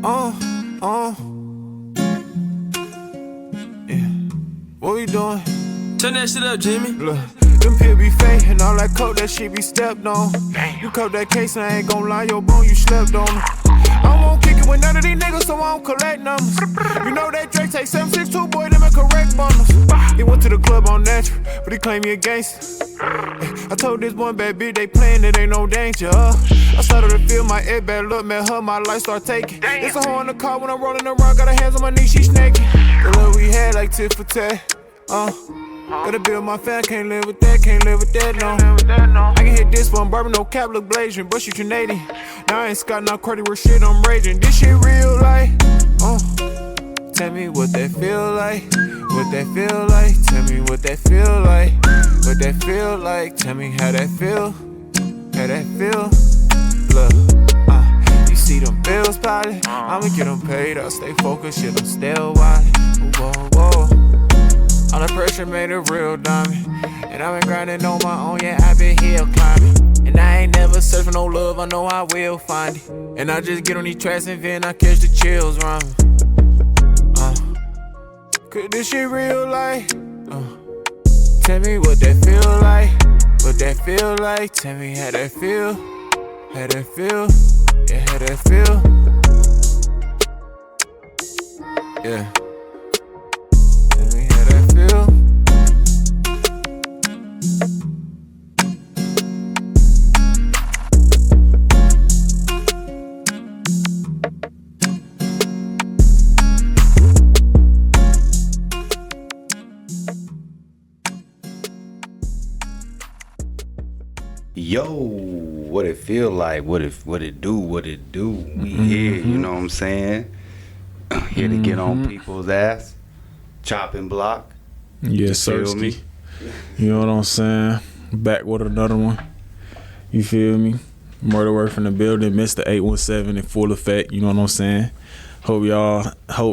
Yeah. What we doing? Turn that shit up, Jimmy. Look, them pills be fake and all that coke, that shit be stepped on. You cut that case and I ain't gon' lie, your bone, you slept on it. I won't kick it with none of these niggas, so I don't collect numbers. You know that Drake take 762, boy, them ain't correct bundles. He went to the club on natural, but he claim he a gangster. I told this one bad bitch they playin' it ain't no danger. I started to feel my head bad look, met her, my life start taking. It's a hoe in the car when I'm rolling around, got her hands on my knees, she snaking. The love we had like tit for tat. Gotta build my fan, can't live with that, no. I can hit this one, bourbon, no cap, look blazing, but you Canadian. Now I ain't Scott, not credit where shit I'm raging. This shit real life. Tell me what that feel like, what that feel like. Tell me what that feel like, what that feel like. Tell me how that feel, how that feel. Look, you see them bills piling, I'ma get them paid, I'll stay focused, shit, I'm still wildin'. Whoa, whoa. All the pressure made a real diamond. And I've been grinding on my own, yeah, I've been hill climbing. And I ain't never searched for no love, I know I will find it. And I just get on these tracks and then I catch the chills rhyming. Could this shit real life? Tell me what that feel like, what that feel like. Tell me how that feel, how that feel, yeah, how that feel. Yeah. Tell me how that feel. Yo, what it feel like, what it do. We here, you know what I'm saying? Here to get on people's ass, chopping block. Yes, sir. You know what I'm saying? Back with another one. You feel me? Murder Word from the building, Mr. 817 in full effect. You know what I'm saying? Hope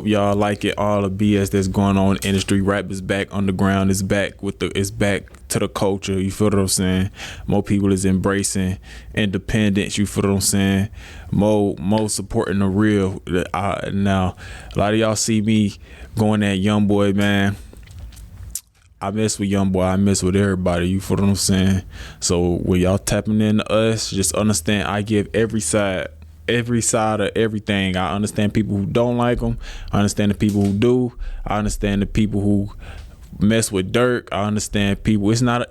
y'all like it. All the BS that's going on in the industry. Rap is back, underground is back it's back to the culture. You feel what I'm saying? More people is embracing independence. You feel what I'm saying? More supporting the real. Now, a lot of y'all see me going at YoungBoy, man. I mess with YoungBoy. I mess with everybody. You feel what I'm saying? So when y'all tapping into us, just understand I give every side of everything. I understand people who don't like them. I understand the people who do. I understand the people who mess with Durk. I understand people. It's not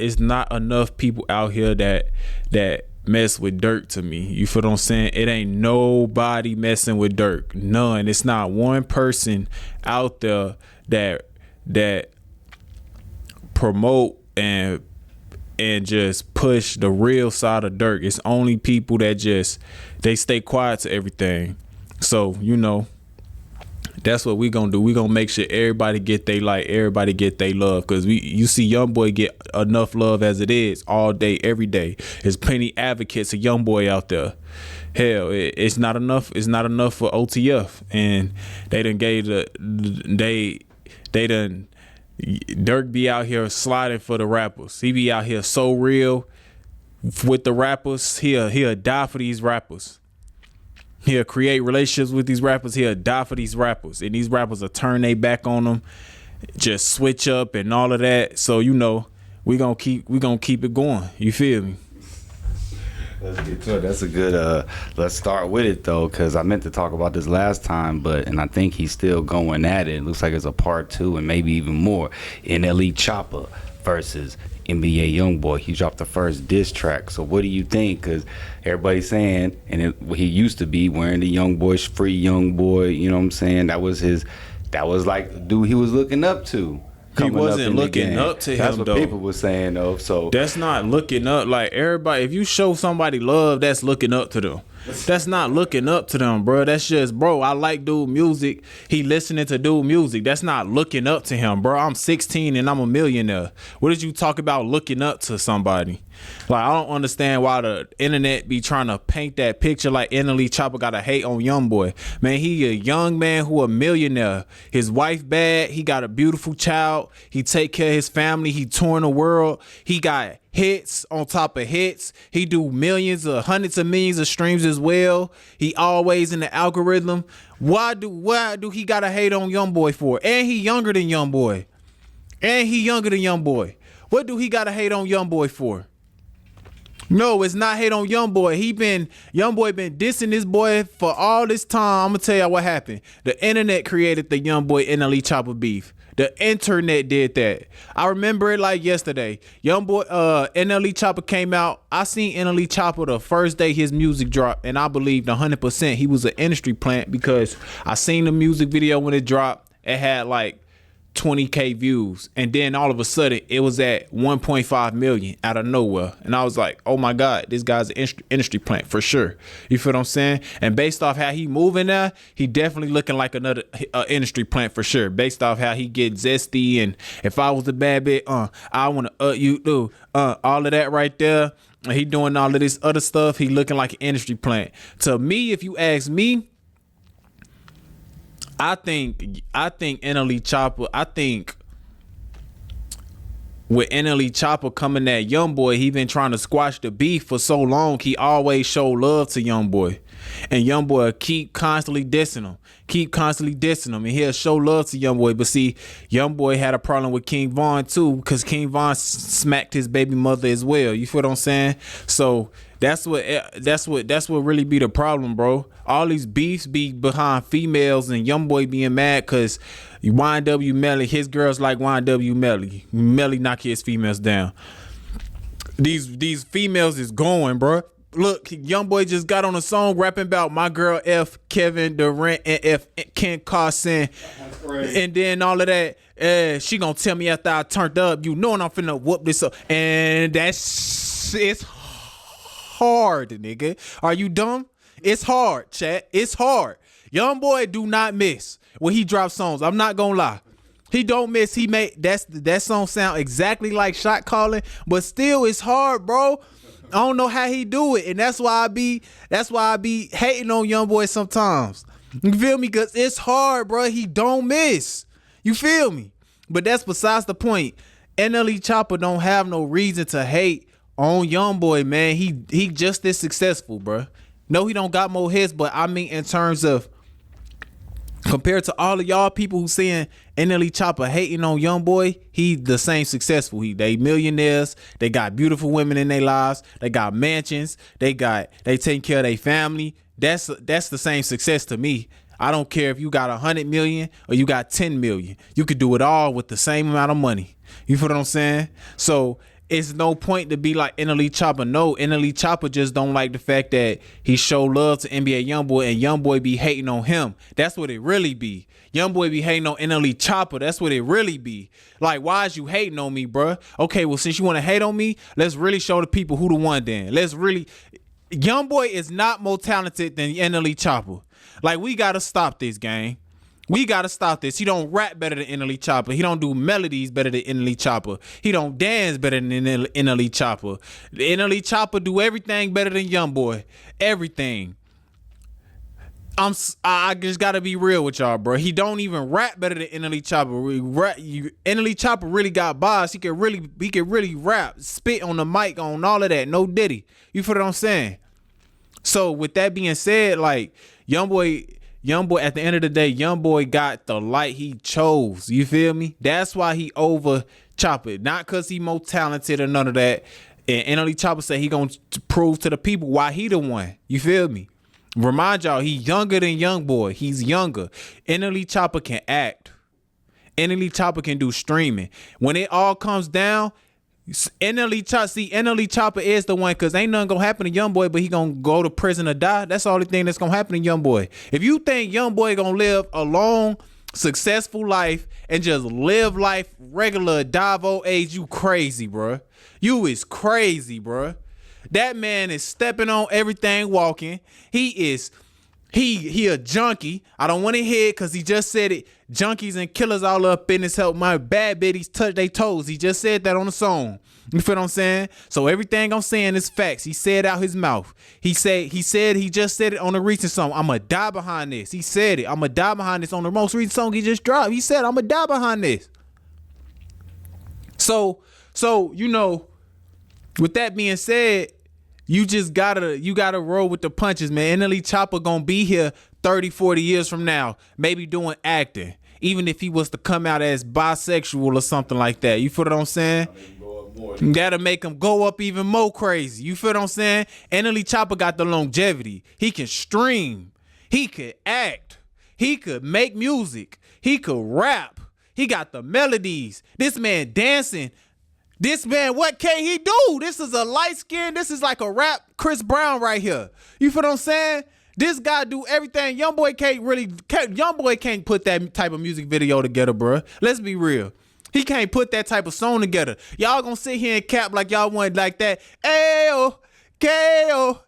enough people out here that mess with Durk to me. You feel what I'm saying? It ain't nobody messing with Durk. None. It's not one person out there that promote and just push the real side of Durk. It's only people that they stay quiet to everything. So, you know, that's what we gonna do. We gonna make sure everybody get they light, everybody get they love. Cause you see YoungBoy get enough love as it is all day, every day. There's plenty advocates of YoungBoy out there. Hell, it's not enough. It's not enough for OTF, and they done gave Durk be out here sliding for the rappers. He be out here so real with the rappers. He'll die for these rappers. He'll create relationships with these rappers. He'll die for these rappers, and these rappers will turn their back on them, just switch up and all of that. So you know, we gonna keep it going. You feel me? Let's get to it. That's a good. Let's start with it though, because I meant to talk about this last time, and I think he's still going at it. It looks like it's a part 2 and maybe even more. NLE Chopper versus NBA YoungBoy. He dropped the first diss track. So what do you think? Because everybody's saying, he used to be wearing the YoungBoy, free YoungBoy. You know what I'm saying? That was like the dude he was looking up to. He wasn't looking up to him, That's what though. people were saying, though. So that's not looking up. Like, everybody, if you show somebody love, that's looking up to them. That's not looking up to them, bro. That's just, bro, I like dude music. He listening to dude music. That's not looking up to him, bro. I'm 16 and I'm a millionaire. What did you talk about looking up to somebody? Like, I don't understand why the internet be trying to paint that picture like NLE Chopper got to hate on Youngboy. Man, he a young man who a millionaire. His wife bad. He got a beautiful child. He take care of his family. He touring the world. He got hits on top of hits. He do millions or hundreds of millions of streams as well. He always in the algorithm. Why do he got to hate on Youngboy for? And he younger than Youngboy. What do he got to hate on Youngboy for? No, it's not hate on Youngboy. Youngboy been dissing this boy for all this time. I'm gonna tell y'all what happened. The internet created the Youngboy NLE Chopper beef. The internet did that. I remember it like yesterday. Youngboy NLE Chopper came out. I seen NLE Chopper the first day his music dropped, and I believed 100% he was an industry plant because I seen the music video when it dropped. It had like 20K views, and then all of a sudden it was at 1.5 million out of nowhere, and I was like, oh my god, this guy's an industry plant for sure. You feel what I'm saying? And based off how he moving now, he definitely looking like another industry plant for sure, based off how he get zesty, and if I was a bad bitch, I want to you do all of that right there. He doing all of this other stuff. He looking like an industry plant. To me, if you ask me, I think NLE Chopper, with NLE Chopper coming at Youngboy, he been trying to squash the beef for so long. He always show love to Youngboy, and Youngboy keep constantly dissing him, and he'll show love to Youngboy. But see, Youngboy had a problem with King Von too, because King Von smacked his baby mother as well. You feel what I'm saying? So that's what really be the problem, bro. All these beefs be behind females, and Youngboy being mad because YNW Melly, his girls like YNW Melly. Melly knock his females down. These females is going, bro. Look, Youngboy just got on a song rapping about my girl F, Kevin Durant, and F, Ken Carson, and then all of that. She gonna tell me after I turned up, you know, and I'm finna whoop this up, and it's hard, nigga. Are you dumb? It's hard, chat. It's hard. Youngboy do not miss when he drops songs. I'm not gonna lie. He don't miss. He made that song sound exactly like shot calling, but still it's hard, bro. I don't know how he do it, and that's why I be hating on Youngboy sometimes. You feel me? Cause it's hard, bro. He don't miss. You feel me? But that's besides the point. NLE Chopper don't have no reason to hate on Youngboy, man. He just as successful, bro. No, he don't got more hits, but I mean in terms of compared to all of y'all people who saying NLE Chopper hating on Youngboy, he the same successful. They millionaires. They got beautiful women in their lives. They got mansions. They taking care of their family. That's the same success to me. I don't care if you got 100 million or you got 10 million. You could do it all with the same amount of money. You feel what I'm saying? So it's no point to be like NLE Chopper. No, NLE Chopper just don't like the fact that he show love to NBA Youngboy, and Youngboy be hating on him. That's what it really be. Youngboy be hating on NLE Chopper. That's what it really be. Like, why is you hating on me, bruh? Okay, well, since you want to hate on me, let's really show the people who the one then. Youngboy is not more talented than NLE Chopper. Like, we got to stop this, gang. We gotta stop this. He don't rap better than NLE Chopper. He don't do melodies better than NLE Chopper. He don't dance better than NLE Chopper. The NLE Chopper do everything better than Youngboy. Everything. I just gotta be real with y'all, bro. He don't even rap better than NLE Chopper. NLE Chopper really got bars. He could really rap, spit on the mic, on all of that. No Diddy. You feel what I'm saying? So with that being said, like Youngboy, at the end of the day, Youngboy got the light he chose. You feel me? That's why he over Chopper. Not because he more talented or none of that. And NLE Chopper said he gonna prove to the people why he the one. You feel me? Remind y'all, he younger than Youngboy. He's younger. NLE Chopper can act. NLE Chopper can do streaming. When it all comes down, NLE Chopper is the one, because ain't nothing gonna happen to Youngboy, but he gonna go to prison or die. That's the only thing that's gonna happen to Youngboy. If you think Youngboy gonna live a long, successful life and just live life regular, die of old age, you crazy, bruh. You is crazy, bruh. That man is stepping on everything walking. He is He a junkie. I don't want to hear it because he just said it. Junkies and killers all up in his help. My bad bitties touch their toes. He just said that on the song. You feel what I'm saying? So everything I'm saying is facts. He said out his mouth. He just said it on the recent song. I'ma die behind this. He said it. I'ma die behind this on the most recent song he just dropped. He said I'ma die behind this. So you know, with that being said, you gotta roll with the punches, man. NLE Chopper gonna be here 30, 40 years from now, maybe doing acting. Even if he was to come out as bisexual or something like that. You feel what I'm saying? That'll make him go up even more crazy. You feel what I'm saying? NLE Chopper got the longevity. He can stream. He could act. He could make music. He could rap. He got the melodies. This man dancing. This man, what can he do? This is a light skin. This is like a rap Chris Brown right here. You feel what I'm saying? This guy do everything. Youngboy can't put that type of music video together, bro. Let's be real. He can't put that type of song together. Y'all gonna sit here and cap like y'all want like that. Ayo, K-O,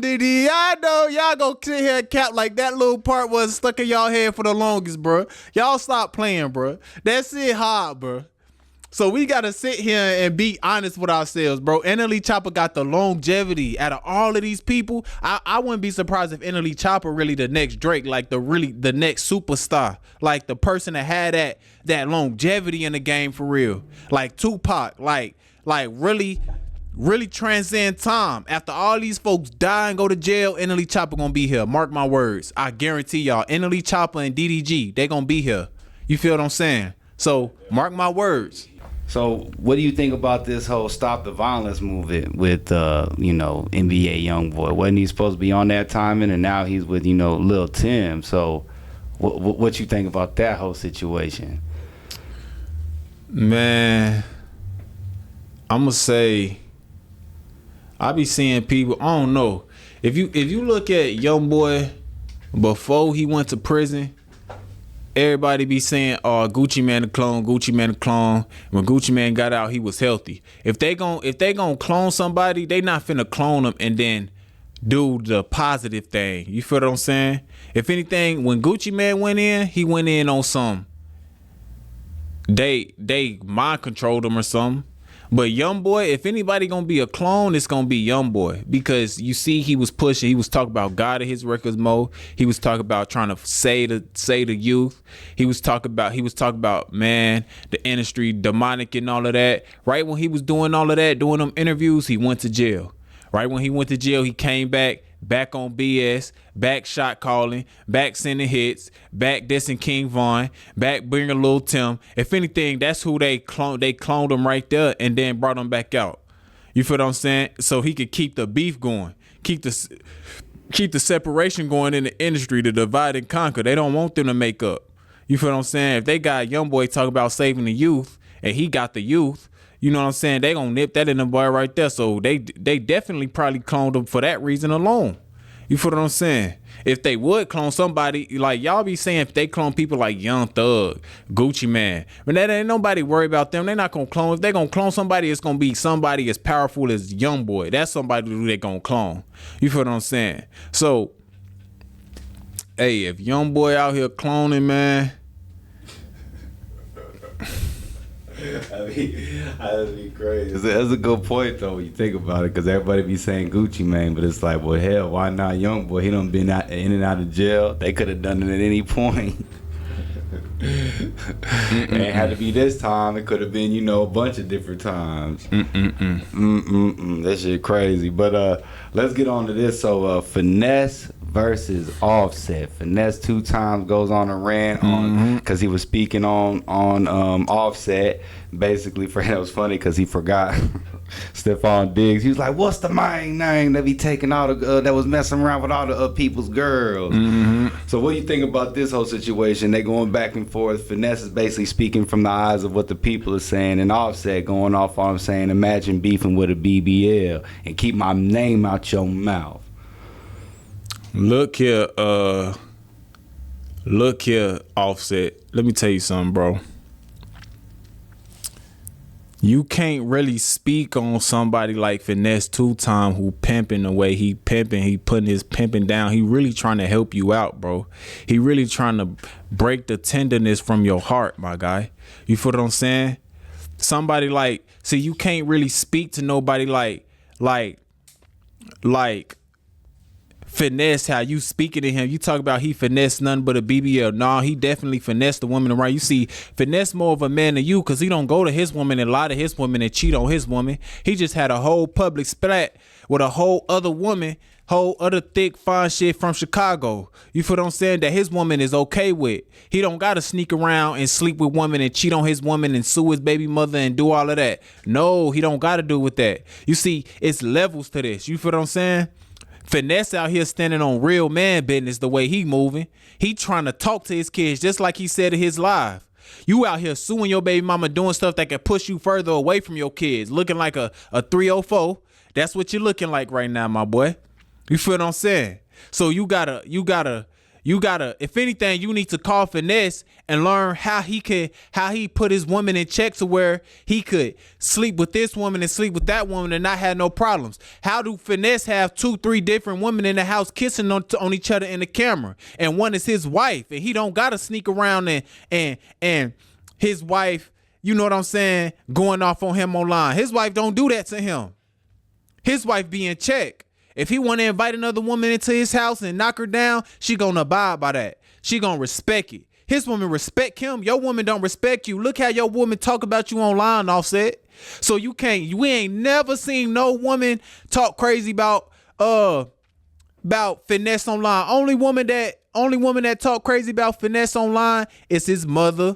Diddy, I know. Y'all gonna sit here and cap like that little part was stuck in y'all head for the longest, bro. Y'all stop playing, bro. That's it hard, bro. So we gotta sit here and be honest with ourselves, bro. NLE Chopper got the longevity out of all of these people. I wouldn't be surprised if NLE Chopper really the next Drake, like the next superstar, like the person that had that longevity in the game for real, like Tupac, like really transcend time. After all these folks die and go to jail, NLE Chopper gonna be here. Mark my words. I guarantee y'all, NLE Chopper and DDG, they gonna be here. You feel what I'm saying? So mark my words. So what do you think about this whole Stop the Violence movement with, NBA Youngboy? Wasn't he supposed to be on that timing, and now he's with, Lil Tim. So what you think about that whole situation? Man, I'm going to say, I be seeing people, I don't know. If you look at Youngboy before he went to prison, everybody be saying, "Oh, Gucci Man a clone, Gucci Man a clone." When Gucci Man got out, he was healthy. If they gon' clone somebody, they not finna clone them and then do the positive thing. You feel what I'm saying? If anything, when Gucci Man went in, he went in on some. They mind controlled him or something. But Youngboy, if anybody gonna be a clone, it's gonna be Youngboy, because you see he was pushing. He was talking about God in his records mode. He was talking about trying to say the youth. He was talking about man, the industry demonic and all of that. Right when he was doing all of that, doing them interviews, he went to jail. Right when he went to jail, he came back on BS, back shot calling, back sending hits, back dissing King Von, back bringing Lil Tim. If anything, that's who they cloned. They cloned him right there and then brought him back out. You feel what I'm saying? So he could keep the beef going, keep the separation going in the industry, to divide and conquer. They don't want them to make up. You feel what I'm saying? If they got Youngboy talking about saving the youth and he got the youth, you know what I'm saying? They gonna nip that in the boy right there. So they definitely probably cloned him for that reason alone. You feel what I'm saying? If they would clone somebody, like y'all be saying, if they clone people like Young Thug, Gucci Man, but that ain't nobody worry about them. They not gonna clone. If they gonna clone somebody, it's gonna be somebody as powerful as Youngboy. That's somebody who they gonna clone. You feel what I'm saying? So, hey, if Youngboy out here cloning, man. That'd be crazy. That's a good point, though, when you think about it, because everybody be saying Gucci Mane, but it's like, well, hell, why not Youngboy? He done been in and out of jail. They could have done it at any point. It ain't had to be this time. It could have been, a bunch of different times. That shit crazy. But let's get on to this. So, Finesse versus Offset. Finesse 2 times goes on a rant on because he was speaking on Offset. Basically, for him, it was funny because he forgot Stephon Diggs. He was like, "What's the main name that be taking all the that was messing around with all the people's girls?" So, what do you think about this whole situation? They going back and forth. Finesse is basically speaking from the eyes of what the people are saying, and Offset going off on him saying, "Imagine beefing with a BBL and keep my name out your mouth." Look here, Offset. Let me tell you something, bro. You can't really speak on somebody like Finesse Two Time who pimping the way he pimping. He putting his pimping down. He really trying to help you out, bro. He really trying to break the tenderness from your heart, my guy. You feel what I'm saying? Somebody like, see, you can't really speak to nobody like Finesse, how you speaking to him. You talk about he finessed nothing but a BBL. Nah, he definitely finessed the woman around. You see, Finesse more of a man than you because he don't go to his woman and lie to his woman and cheat on his woman. He just had a whole public splat with a whole other woman, whole other thick, fine shit from Chicago. You feel what I'm saying? That his woman is okay with. He don't got to sneak around and sleep with women and cheat on his woman and sue his baby mother and do all of that. No, he don't got to do with that. You see, it's levels to this. You feel what I'm saying? Finesse out here standing on real man business the way he moving. He trying to talk to his kids just like he said in his live. You out here suing your baby mama, doing stuff that can push you further away from your kids, looking like a 304. That's what you're looking like right now, my boy. You feel what I'm saying? So you gotta, if anything, you need to call Finesse and learn how he put his woman in check to where he could sleep with this woman and sleep with that woman and not have no problems. How do Finesse have 2-3 different women in the house kissing on each other in the camera? And one is his wife, and he don't gotta sneak around and his wife, you know what I'm saying, going off on him online. His wife don't do that to him. His wife be in check. If he want to invite another woman into his house and knock her down, she gonna abide by that. She gonna respect it. His woman respect him. Your woman don't respect you. Look how your woman talk about you online, Offset. So we ain't never seen no woman talk crazy about Finesse online. Only woman that talk crazy about Finesse online is his mother.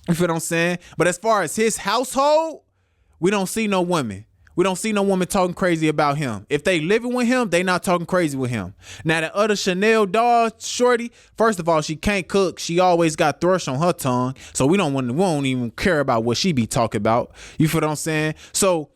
You feel what I'm saying? But as far as his household, we don't see no women. We don't see no woman talking crazy about him. If they living with him, they not talking crazy with him. Now, the other Chanel doll, shorty, first of all, she can't cook. She always got thrush on her tongue. So we don't even care about what she be talking about. You feel what I'm saying? So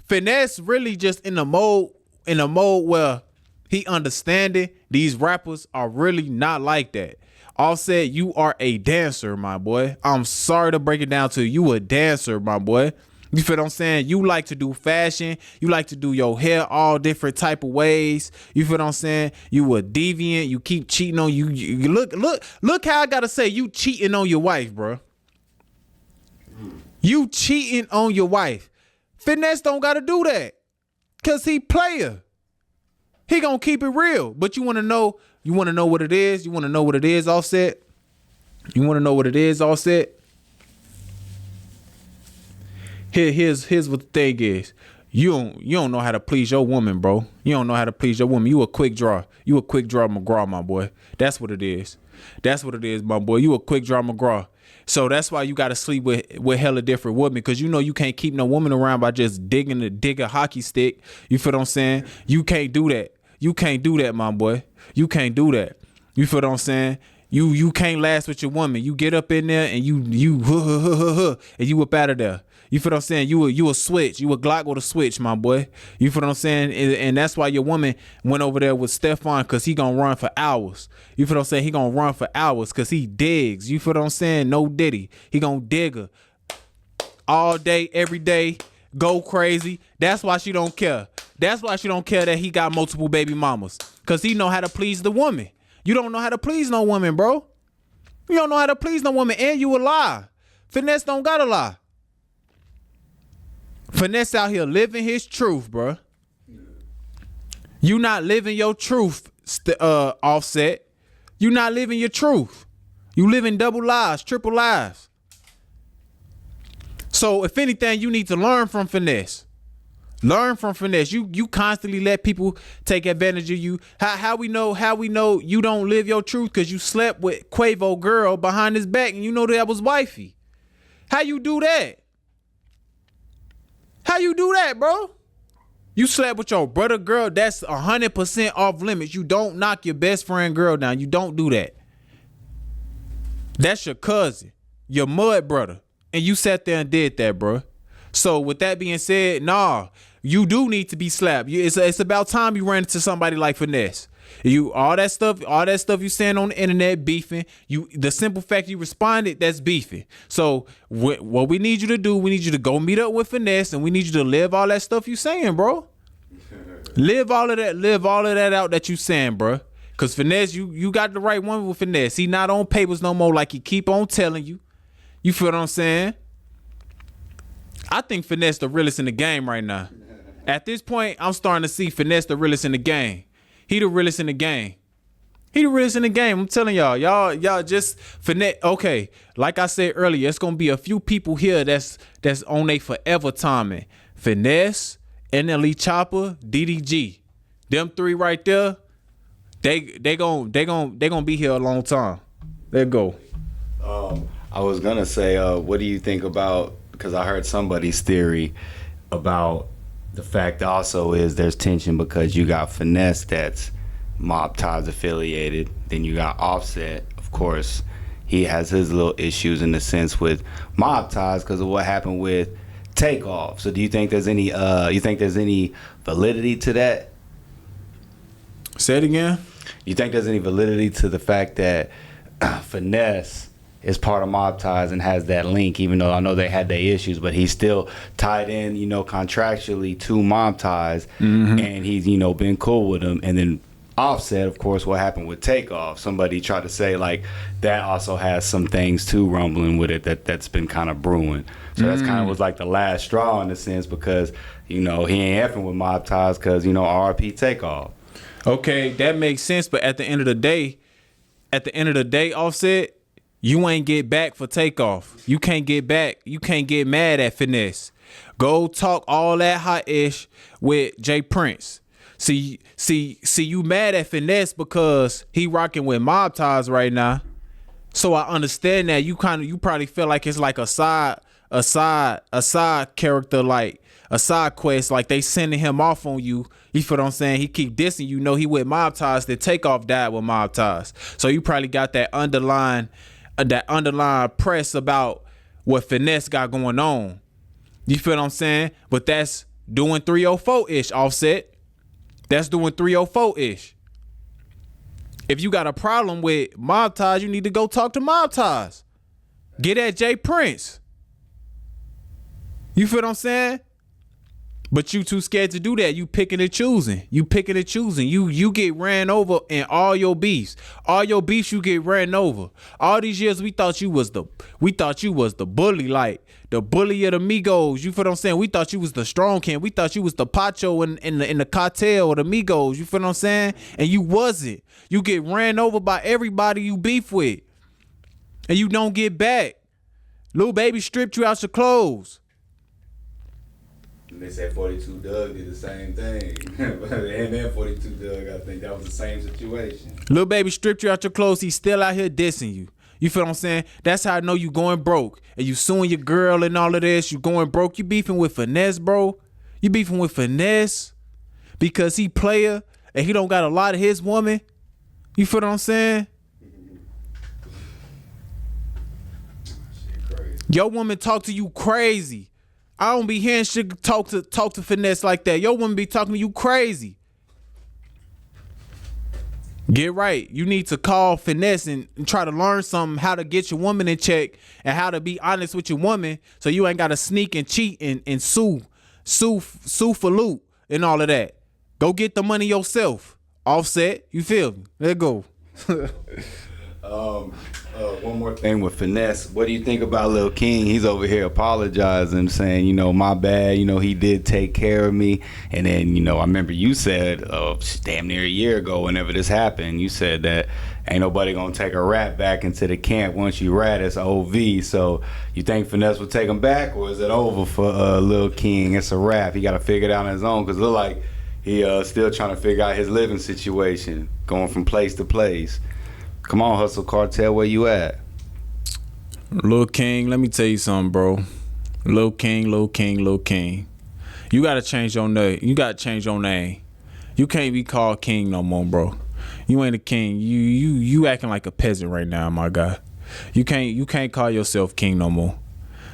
Finesse really just in the mode where he understanding these rappers are really not like that. Offset, you are a dancer, my boy. I'm sorry to break it down to you. You a dancer, my boy. You feel what I'm saying? You like to do fashion. You like to do your hair all different type of ways. You feel what I'm saying? You a deviant. You keep cheating on you. You look how I gotta say you cheating on your wife, bro. You cheating on your wife. Finesse don't gotta do that. Cause he player. He gonna keep it real. But you wanna know what it is? You wanna know what it is, Offset? You wanna know what it is, Offset? Here's what the thing is. You don't know how to please your woman, bro. You don't know how to please your woman. You a quick draw. You a quick draw McGraw, my boy. That's what it is. That's what it is, my boy. You a quick draw McGraw. So that's why you gotta sleep with hella different women, because you know you can't keep no woman around by just dig a hockey stick. You feel what I'm saying? You can't do that. You can't do that, my boy. You can't do that. You feel what I'm saying? You can't last with your woman. You get up in there and you and you up out of there. You feel what I'm saying? You a switch. You a Glock with a switch, my boy. You feel what I'm saying? And that's why your woman went over there with Stefan, because he gonna run for hours. You feel what I'm saying? He gonna run for hours because he digs. You feel what I'm saying? No Diddy. He gonna dig her all day, every day, go crazy. That's why she don't care. That's why she don't care that he got multiple baby mamas, because he know how to please the woman. You don't know how to please no woman, bro. You don't know how to please no woman, and you a lie. Finesse don't gotta lie. Finesse out here living his truth, bro. You not living your truth, Offset. You not living your truth. You living double lies, triple lies. So if anything, you need to learn from Finesse. Learn from Finesse. You constantly let people take advantage of you. How we know you don't live your truth? Because you slept with Quavo girl behind his back and you know that was wifey. How you do that? How you do that, bro? You slept with your brother girl. That's 100% off limits. You don't knock your best friend girl down. You don't do that. That's your cousin, your mud brother. And you sat there and did that, bro. So with that being said, nah, you do need to be slapped. It's about time you ran into somebody like Finesse. You all that stuff you saying on the internet beefing. The simple fact you responded, that's beefing. So what we need you to do, we need you to go meet up with Finesse, and we need you to live all that stuff you saying, bro. Live all of that out that you saying, bro. Cause Finesse, you got the right one with Finesse. He not on papers no more, like he keep on telling you. You feel what I'm saying? I think Finesse the realest in the game right now. At this point, I'm starting to see Finesse the realest in the game. He the realest in the game. He the realest in the game. I'm telling y'all just Finesse. Okay, like I said earlier, it's gonna be a few people here that's on they forever timing. Finesse, NLE Chopper, DDG. Them three right there, they gonna be here a long time. There go. I was gonna say, what do you think about? Because I heard somebody's theory about the fact also is there's tension because you got Finesse that's Mob Ties affiliated, then you got Offset. Of course, he has his little issues in the sense with Mob Ties because of what happened with Takeoff. So do you think there's any validity to that? Say it again. You think there's any validity to the fact that Finesse is part of Mob Ties and has that link, even though I know they had their issues, but he's still tied in, contractually to Mob Ties, and he's, been cool with them. And then Offset, of course, what happened with Takeoff. Somebody tried to say, like, that also has some things, too, rumbling with it that's been kind of brewing. So that's kind of was like the last straw in a sense because, he ain't effing with Mob Ties because, RP Takeoff. Okay, that makes sense, but at the end of the day, Offset, you ain't get back for Takeoff. You can't get back. You can't get mad at Finesse. Go talk all that hot ish with Jay Prince. See, you mad at Finesse because he rocking with Mob Ties right now. So I understand that you probably feel like it's like a side character, like a side quest, like they sending him off on you. You feel what I'm saying? He keep dissing you. He with Mob Ties. The Takeoff died with Mob Ties. So you probably got that underlying press about what Finesse got going on. You feel what I'm saying? But that's doing 304-ish, Offset. That's doing 304-ish. If you got a problem with Mob Ties, you need to go talk to Mob Ties. Get at Jay Prince. You feel what I'm saying? But you too scared to do that. You picking and choosing. You get ran over in all your beefs. All your beefs you get ran over. All these years we thought you was the bully, like the bully of the Migos. You feel what I'm saying? We thought you was the strong king. We thought you was the Pacho in the cartel or the Migos. You feel what I'm saying? And you wasn't. You get ran over by everybody you beef with. And you don't get back. Lil Baby stripped you out your clothes. And they said 42 Doug did the same thing. And then 42 Doug, I think that was the same situation. Lil Baby stripped you out your clothes. He's still out here dissing you. You feel what I'm saying? That's how I know you going broke. And you suing your girl and all of this. You going broke. You beefing with Finesse, bro. You beefing with Finesse because he player and he don't got a lot of his woman. You feel what I'm saying? Shit crazy. Your woman talk to you crazy. I don't be hearing shit talk to Finesse like that. Your woman be talking to you crazy. Get right. You need to call Finesse and try to learn something, how to get your woman in check and how to be honest with your woman so you ain't got to sneak and cheat and sue for loot and all of that. Go get the money yourself. Offset. You feel me? Let go. One more thing with Finesse. What do you think about Lil King? He's over here apologizing, saying, my bad. He did take care of me. And then, I remember you said, damn near a year ago, whenever this happened, you said that ain't nobody gonna take a rat back into the camp. Once you rat, it's OV. So you think Finesse will take him back, or is it over for Lil King? It's a wrap. He got to figure it out on his own because it look like he still trying to figure out his living situation, going from place to place. Come on, Hustle Cartel, where you at? Lil King, let me tell you something, bro. Lil King. You gotta change your name. You gotta change your name. You can't be called King no more, bro. You ain't a king. You acting like a peasant right now, my guy. You can't call yourself king no more.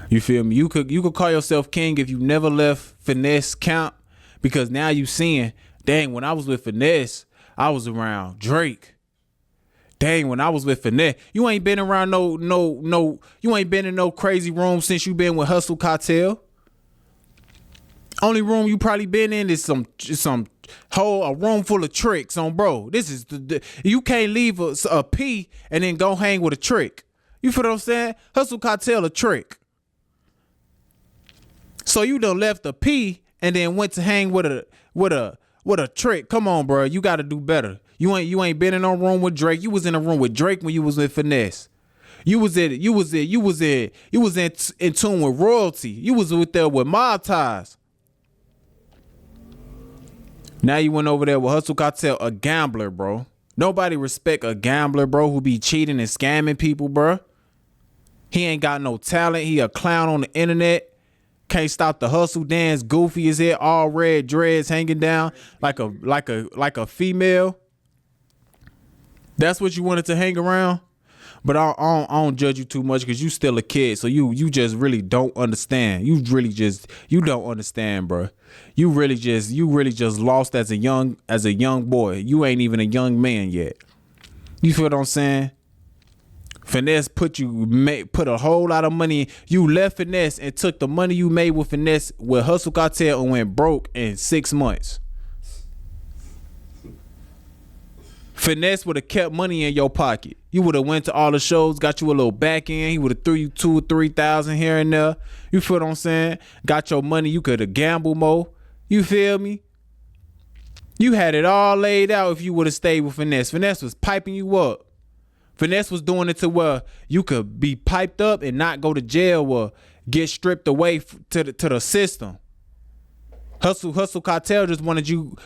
You feel me? You could call yourself king if you never left Finesse camp Because now you seeing, dang, when I was with Finesse, I was around Drake. Dang, when I was with Finesse, you ain't been around you ain't been in no crazy room since you been with Hustle Cartel. Only room you probably been in is a room full of tricks on, bro. This is you can't leave a P and then go hang with a trick. You feel what I'm saying? Hustle Cartel a trick. So you done left a P and then went to hang with a trick. Come on, bro. You got to do better. You ain't been in no room with Drake. You was in a room with Drake when you was with Finesse. You was in tune with royalty. You was there with mob ties. Now you went over there with Hustle Cartel, a gambler, bro. Nobody respect a gambler, bro, who be cheating and scamming people, bro. He ain't got no talent. He a clown on the internet. Can't stop the hustle dance. Goofy as hell. All red dreads hanging down like a female. That's what you wanted to hang around. But I don't judge you too much because you still a kid. So you just really don't understand. You don't understand, bro. You really just lost as a young boy. You ain't even a young man yet. You feel what I'm saying? Finesse put a whole lot of money. You left Finesse and took the money you made with Finesse with Hustle Cartel and went broke in 6 months. Finesse would have kept money in your pocket. You would have went to all the shows, got you a little back end. He would have threw you 2,000 or 3,000 here and there. You feel what I'm saying? Got your money. You could have gambled more. You feel me? You had it all laid out if you would have stayed with Finesse. Finesse was piping you up. Finesse was doing it to where you could be piped up and not go to jail or get stripped away to the system. Hustle Cartel just wanted you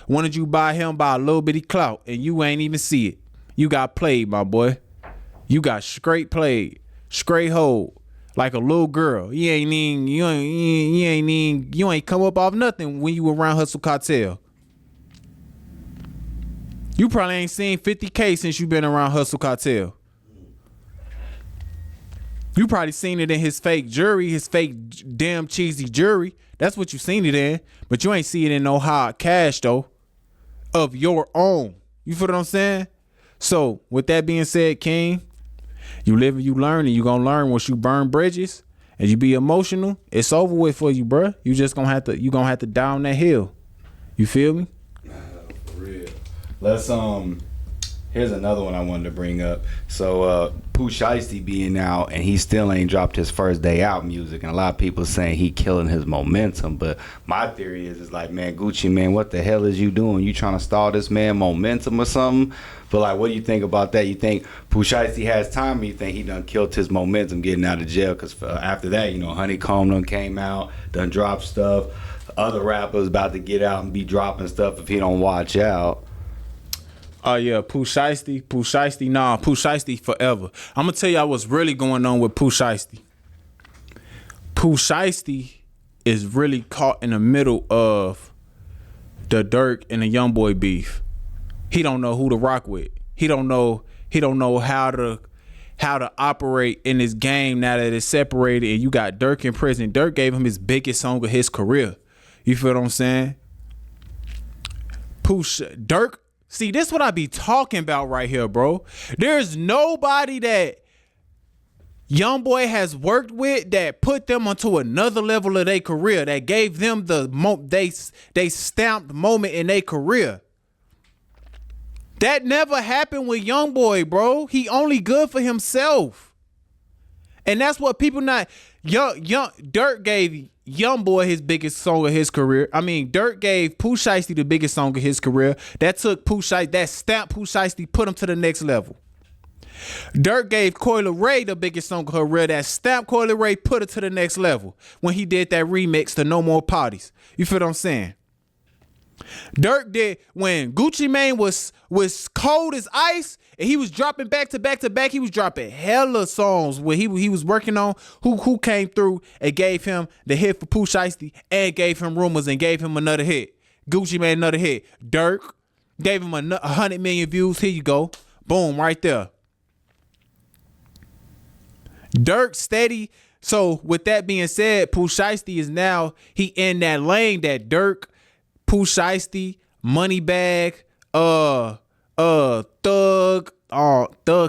by him by a little bitty clout, and you ain't even see it. You got played, my boy. You got straight played, straight hold, like a little girl. You ain't come up off nothing when you were around Hustle Cartel. You probably ain't seen 50K since you been around Hustle Cartel. You probably seen it in his fake jewelry, his fake damn cheesy jewelry. That's what you seen it in. But you ain't see it in no hard cash, though, of your own. You feel what I'm saying? So, with that being said, King, you live and you learn, and you going to learn once you burn bridges and you be emotional. It's over with for you, bruh. You just going to have to down that hill. You feel me? For real. Let's here's another one I wanted to bring up. So Pooh Shiesty being out and he still ain't dropped his first day out music, and a lot of people saying he killing his momentum. But my theory is like, man, Gucci man, what the hell is you doing? You trying to stall this man momentum or something? But like, what do you think about that? You think Pooh Shiesty has time, or you think he done killed his momentum getting out of jail? Because after that, Honeycomb done came out, done dropped stuff. Other rappers about to get out and be dropping stuff if he don't watch out. Oh, yeah, Pooh Shiesty, Pooh Shiesty forever. I'm going to tell y'all what's really going on with Pooh Shiesty. Pooh Shiesty is really caught in the middle of the Durk and the Youngboy beef. He don't know who to rock with. He don't know how to operate in this game now that it's separated and you got Durk in prison. Durk gave him his biggest song of his career. You feel what I'm saying? Durk. See, this is what I be talking about right here, bro. There's nobody that Youngboy has worked with that put them onto another level of their career, that gave them they stamped moment in their career. That never happened with Youngboy, bro. He only good for himself. And that's what people not Durk gave Youngboy his biggest song of his career. I mean, Durk gave Pooh Shiesty the biggest song of his career. That took Pooh Shiesty, that stamped Pooh Shiesty, put him to the next level. Durk gave Coi Leray the biggest song of her career. That stamped Coi Leray, put her to the next level when he did that remix to No More Parties. You feel what I'm saying? Durk did when Gucci Mane was cold as ice and he was dropping back to back to back. He was dropping hella songs where he was working on. Who came through and gave him the hit for Pooh Shiesty and gave him Rumors and gave him another hit. Gucci Mane another hit. Durk gave him 100 million views. Here you go, boom, right there. Durk steady. So with that being said, Pooh Shiesty is now he in that lane that Durk Pooh Shiesty, Moneybag, Thug, Thug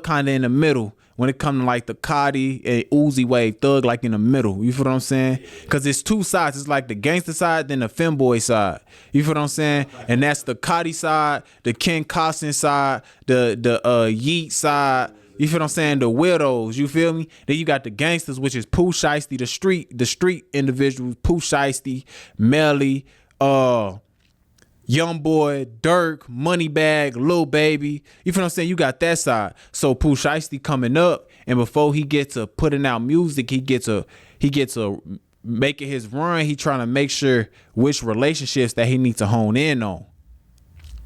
kind of in the middle. When it comes to like the Cardi and Uzi wave, Thug like in the middle. You feel what I'm saying? Because it's two sides. It's like the gangster side, then the femboy side. You feel what I'm saying? And that's the Cardi side, the Ken Costin side, the Yeet side. You feel what I'm saying? The widows. You feel me? Then you got the gangsters, which is Pooh Shiesty, the street individuals, Pooh Shiesty, Melly, Young Boy, Durk, Moneybag, Lil Baby. You feel what I'm saying? You got that side. So Pooh Shiesty coming up, and before he gets to putting out music, he gets a making his run. He trying to make sure which relationships that he needs to hone in on.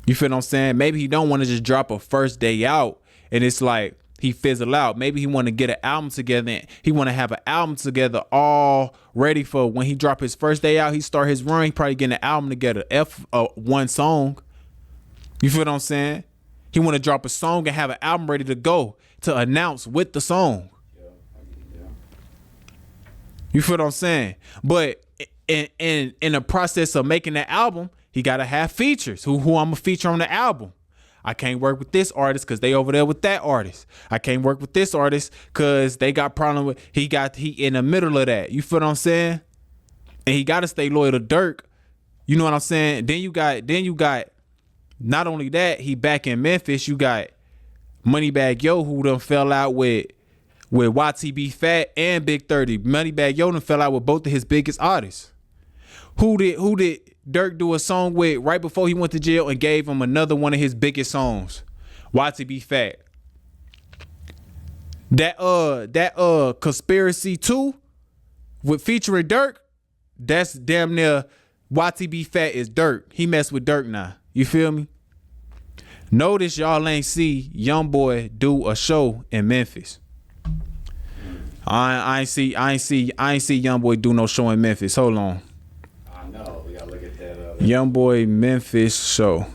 You feel what I'm saying? Maybe he don't want to just drop a first day out, and it's like he fizzle out. Maybe he want to get an album together. He want to have an album together all ready for when he drop his first day out. He start his run. He probably getting an album together. One song. You feel what I'm saying? He want to drop a song and have an album ready to go to announce with the song. You feel what I'm saying? But in the process of making that album, he gotta have features. Who I'm gonna feature on the album? I can't work with this artist because they over there with that artist. I can't work with this artist because they got problem with he in the middle of that. You feel what I'm saying? And he gotta stay loyal to Durk. You know what I'm saying? Then you got not only that, he back in Memphis. You got Moneybag Yo, who done fell out with YTB Fat and Big 30. Moneybag Yo done fell out with both of his biggest artists. Who did Durk do a song with right before he went to jail and gave him another one of his biggest songs? YTB Fat. That Conspiracy 2 with featuring Durk, that's damn near YTB Fat is Durk. He messed with Durk now. You feel me? Notice y'all ain't see Young Boy do a show in Memphis. I ain't see Young Boy do no show in Memphis. Hold on. I know. We gotta look at that. Young Boy Memphis show.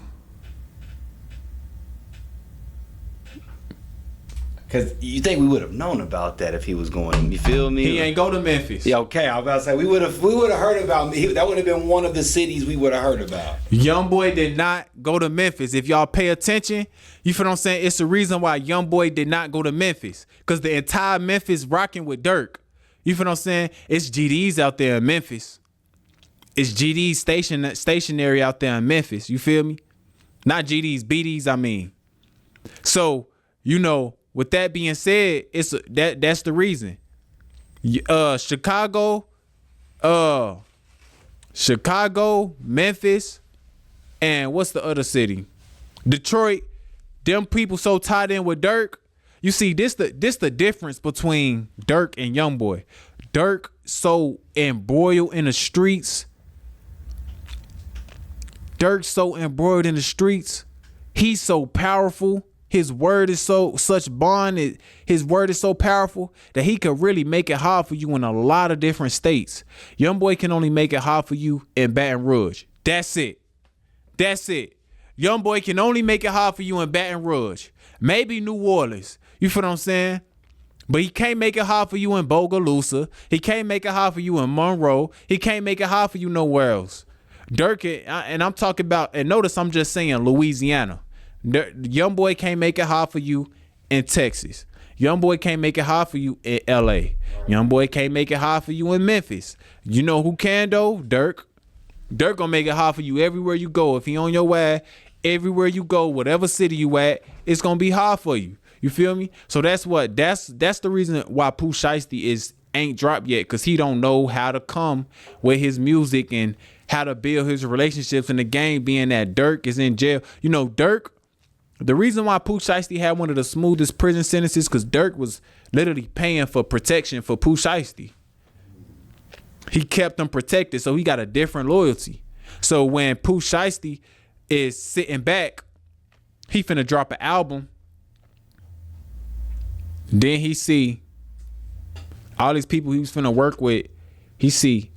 Because you think we would have known about that if he was going. You feel me? He ain't go to Memphis. Yeah, okay. I was about to say we would have heard about me. That would have been one of the cities we would have heard about. Young Boy did not go to Memphis. If y'all pay attention, you feel what I'm saying? It's the reason why Young Boy did not go to Memphis. Because the entire Memphis rocking with Durk. You feel what I'm saying? It's GDs out there in Memphis. It's GD's stationary out there in Memphis. You feel me? Not GDs, BDs, I mean. So, you know, with that being said, that's the reason. Chicago, Memphis, and what's the other city? Detroit. Them people so tied in with Durk. You see, this the difference between Durk and Young Boy. Durk so embroiled in the streets. Durk so embroiled in the streets. He's so powerful. His word is such bond. His word is so powerful that he could really make it hard for you in a lot of different states. Young Boy can only make it hard for you in Baton Rouge. That's it. Young Boy can only make it hard for you in Baton Rouge. Maybe New Orleans. You feel what I'm saying? But he can't make it hard for you in Bogalusa. He can't make it hard for you in Monroe. He can't make it hard for you nowhere else. Durk, and I'm talking about, and notice I'm just saying Louisiana. Young Boy can't make it hard for you in Texas. Young Boy can't make it hard for you in LA. Young Boy can't make it hard for you in Memphis. You know who can though? Durk. Durk gonna make it hard for you everywhere you go. If he on your way, everywhere you go, whatever city you at, it's gonna be hard for you. You feel me? So that's the reason why Pooh Shiesty ain't dropped yet, because he don't know how to come with his music and how to build his relationships in the game, being that Durk is in jail. You know, Durk, the reason why Pooh Shiesty had one of the smoothest prison sentences, because Durk was literally paying for protection for Pooh Shiesty. He kept him protected, so he got a different loyalty. So when Pooh Shiesty is sitting back, he finna drop an album. Then he see all these people he was finna work with. He see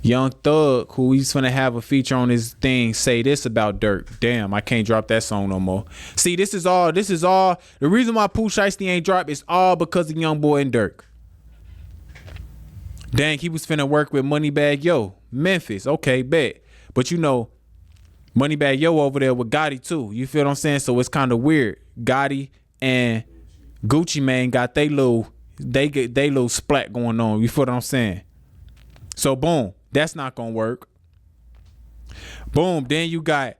Young Thug, who he's finna have a feature on his thing, say this about Durk. Damn, I can't drop that song no more. See, this is all. The reason why Pooh Shiesty ain't dropped is all because of Young Boy and Durk. Dang, he was finna work with Moneybag Yo, Memphis. Okay, bet. But you know, Moneybagg Yo over there with Gotti too. You feel what I'm saying? So it's kind of weird. Gotti and Gucci Mane got they little splat going on. You feel what I'm saying? So boom, that's not gonna work. Boom, then you got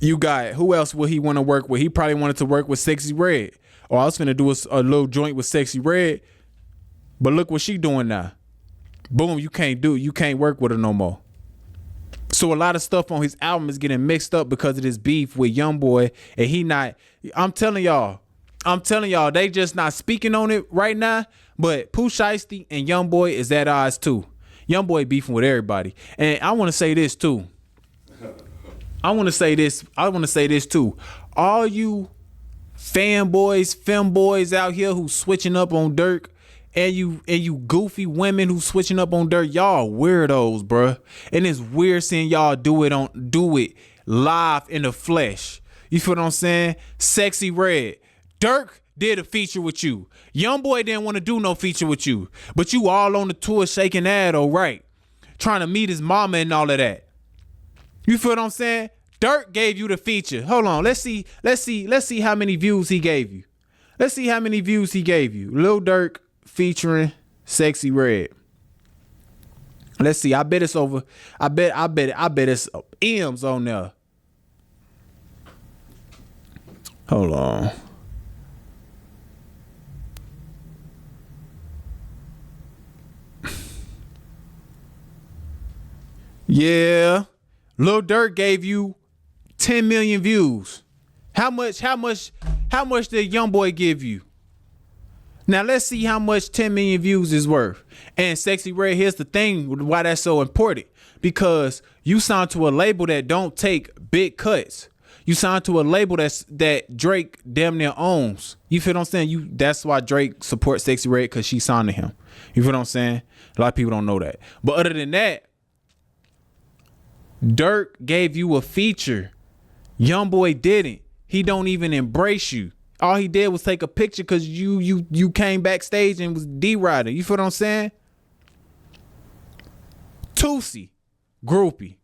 who else will he want to work with? He probably wanted to work with Sexy Red. Or I was finna do a little joint with Sexy Red. But look what she doing now. Boom, you can't work with her no more. So a lot of stuff on his album is getting mixed up because of this beef with YoungBoy. And I'm telling y'all, they just not speaking on it right now. But Pooh Shiesty and YoungBoy is at odds too. YoungBoy beefing with everybody. And I want to say this too. I want to say this too. All you fanboys, femboys out here who switching up on Durk, and you goofy women who switching up on Durk, y'all weirdos, bruh. And it's weird seeing y'all do it live in the flesh. You feel what I'm saying? Sexy Red. Durk did a feature with you. YoungBoy didn't want to do no feature with you. But you all on the tour shaking ass, all right. Trying to meet his mama and all of that. You feel what I'm saying? Durk gave you the feature. Hold on. Let's see how many views he gave you. Lil Durk featuring Sexy Red. Let's see. I bet it's M's on there. Hold on. Yeah. Lil Durk gave you 10 million views. How much did YoungBoy give you? Now let's see how much 10 million views is worth. And Sexy Red, here's the thing why that's so important. Because you signed to a label that don't take big cuts. You signed to a label that Drake damn near owns. You feel what I'm saying? That's why Drake supports Sexy Red, because she signed to him. You feel what I'm saying? A lot of people don't know that. But other than that, Durk gave you a feature. YoungBoy didn't. He don't even embrace you. All he did was take a picture because you came backstage and was D-riding. You feel what I'm saying? Tootsie, groupie.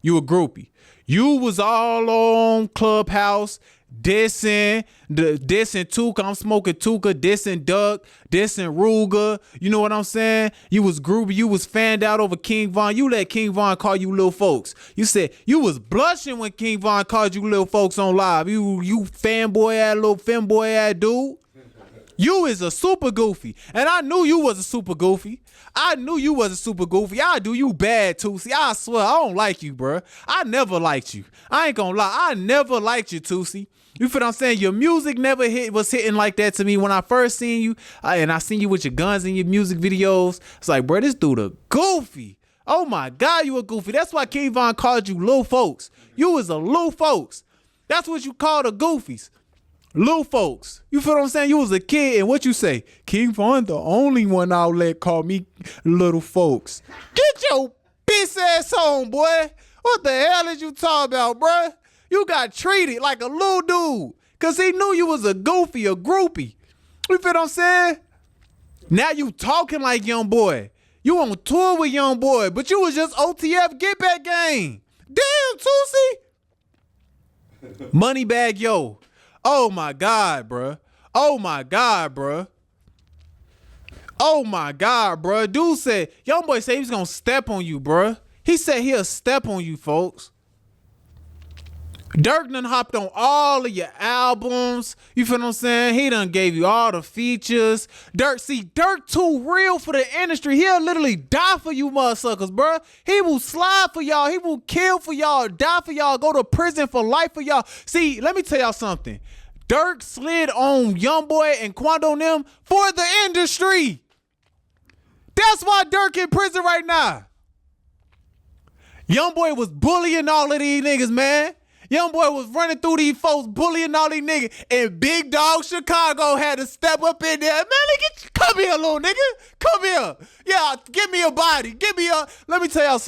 You a groupie. You was all on Clubhouse dissing Tuka. I'm smoking Tuka, dissing Duck, dissing Ruger. You know what I'm saying? You was groovy. You was fanned out over King Von. You let King Von call you little folks. You said you was blushing when King Von called you little folks on live. You fanboy ass little femboy ass dude. You is a super goofy. And I knew you was a super goofy. I do you bad, Tootsie. I swear, I don't like you, bruh. I never liked you. I ain't gonna lie. I never liked you, Tootsie. You feel what I'm saying? Your music never was hitting like that to me when I first seen you. And I seen you with your guns in your music videos. It's like, bro, this dude a goofy. Oh my God, you a goofy. That's why King Von called you little folks. You was a little folks. That's what you call the goofies. Little folks. You feel what I'm saying? You was a kid, and what you say? King Von, the only one I'll let call me little folks. Get your bitch ass on, boy. What the hell is you talking about, bruh? You got treated like a little dude because he knew you was a goofy, a groupie. You feel what I'm saying? Now you talking like YoungBoy. You on tour with YoungBoy, but you was just OTF Get Back Gang. Damn, Tootsie. Moneybagg Yo. Oh my God, bruh. Oh my God, bruh. Dude said, YoungBoy said he was gonna step on you, bruh. He said he'll step on you, folks. Durk done hopped on all of your albums. You feel what I'm saying? He done gave you all the features. Durk too real for the industry. He'll literally die for you motherfuckers, bruh. He will slide for y'all. He will kill for y'all, die for y'all, go to prison for life for y'all. See, let me tell y'all something. Durk slid on YoungBoy and Quando and them for the industry. That's why Durk in prison right now. YoungBoy was bullying all of these niggas, man. YoungBoy was running through these folks, bullying all these niggas, and Big Dog Chicago had to step up in there. Man, come here, little nigga. Come here. Yeah, give me a body. Let me tell y'all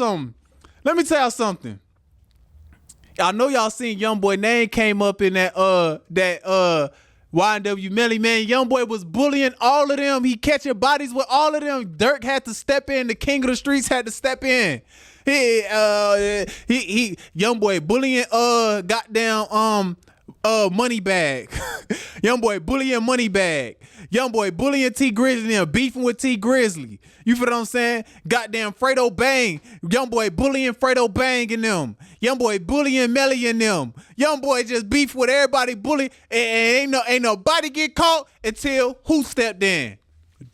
something. I know y'all seen YoungBoy name came up in that YNW Melly, man. YoungBoy was bullying all of them. He catching bodies with all of them. Durk had to step in. The king of the streets had to step in. he young boy bullying goddamn money bag. Young boy bullying money bag. Young boy bullying T Grizzly and beefing with T Grizzly. You feel what I'm saying? Goddamn Fredo Bang. Young boy bullying Fredo Bang and them. Young boy bullying Melly and them. Young boy just beef with everybody bully and ain't nobody get caught until who stepped in?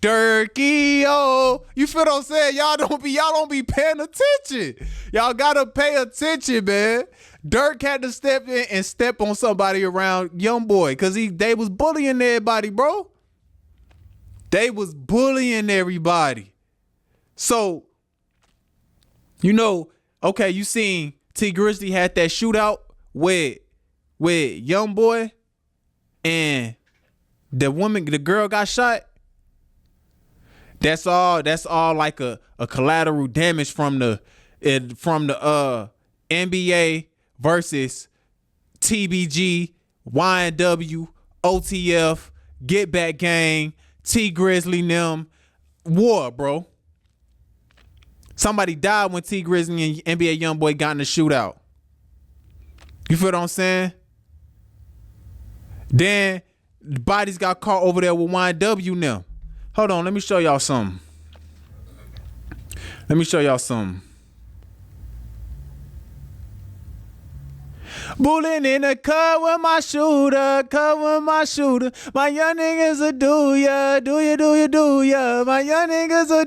Durky, oh, you feel what I'm saying? Y'all don't be paying attention. Y'all gotta pay attention, man. Durk had to step in and step on somebody around young boy because they was bullying everybody, bro. They was bullying everybody. So, okay, you seen T Grizzly had that shootout with young boy and the girl got shot. That's all like a collateral damage from the NBA versus TBG, YNW, OTF, Get Back Gang, T Grizzly them war, bro. Somebody died when T Grizzly and NBA Youngboy got in the shootout. You feel what I'm saying? Then the bodies got caught over there with YNW now. Hold on, let me show y'all something. Bullin' in the cut with my shooter. My young niggas will do ya. My young niggas will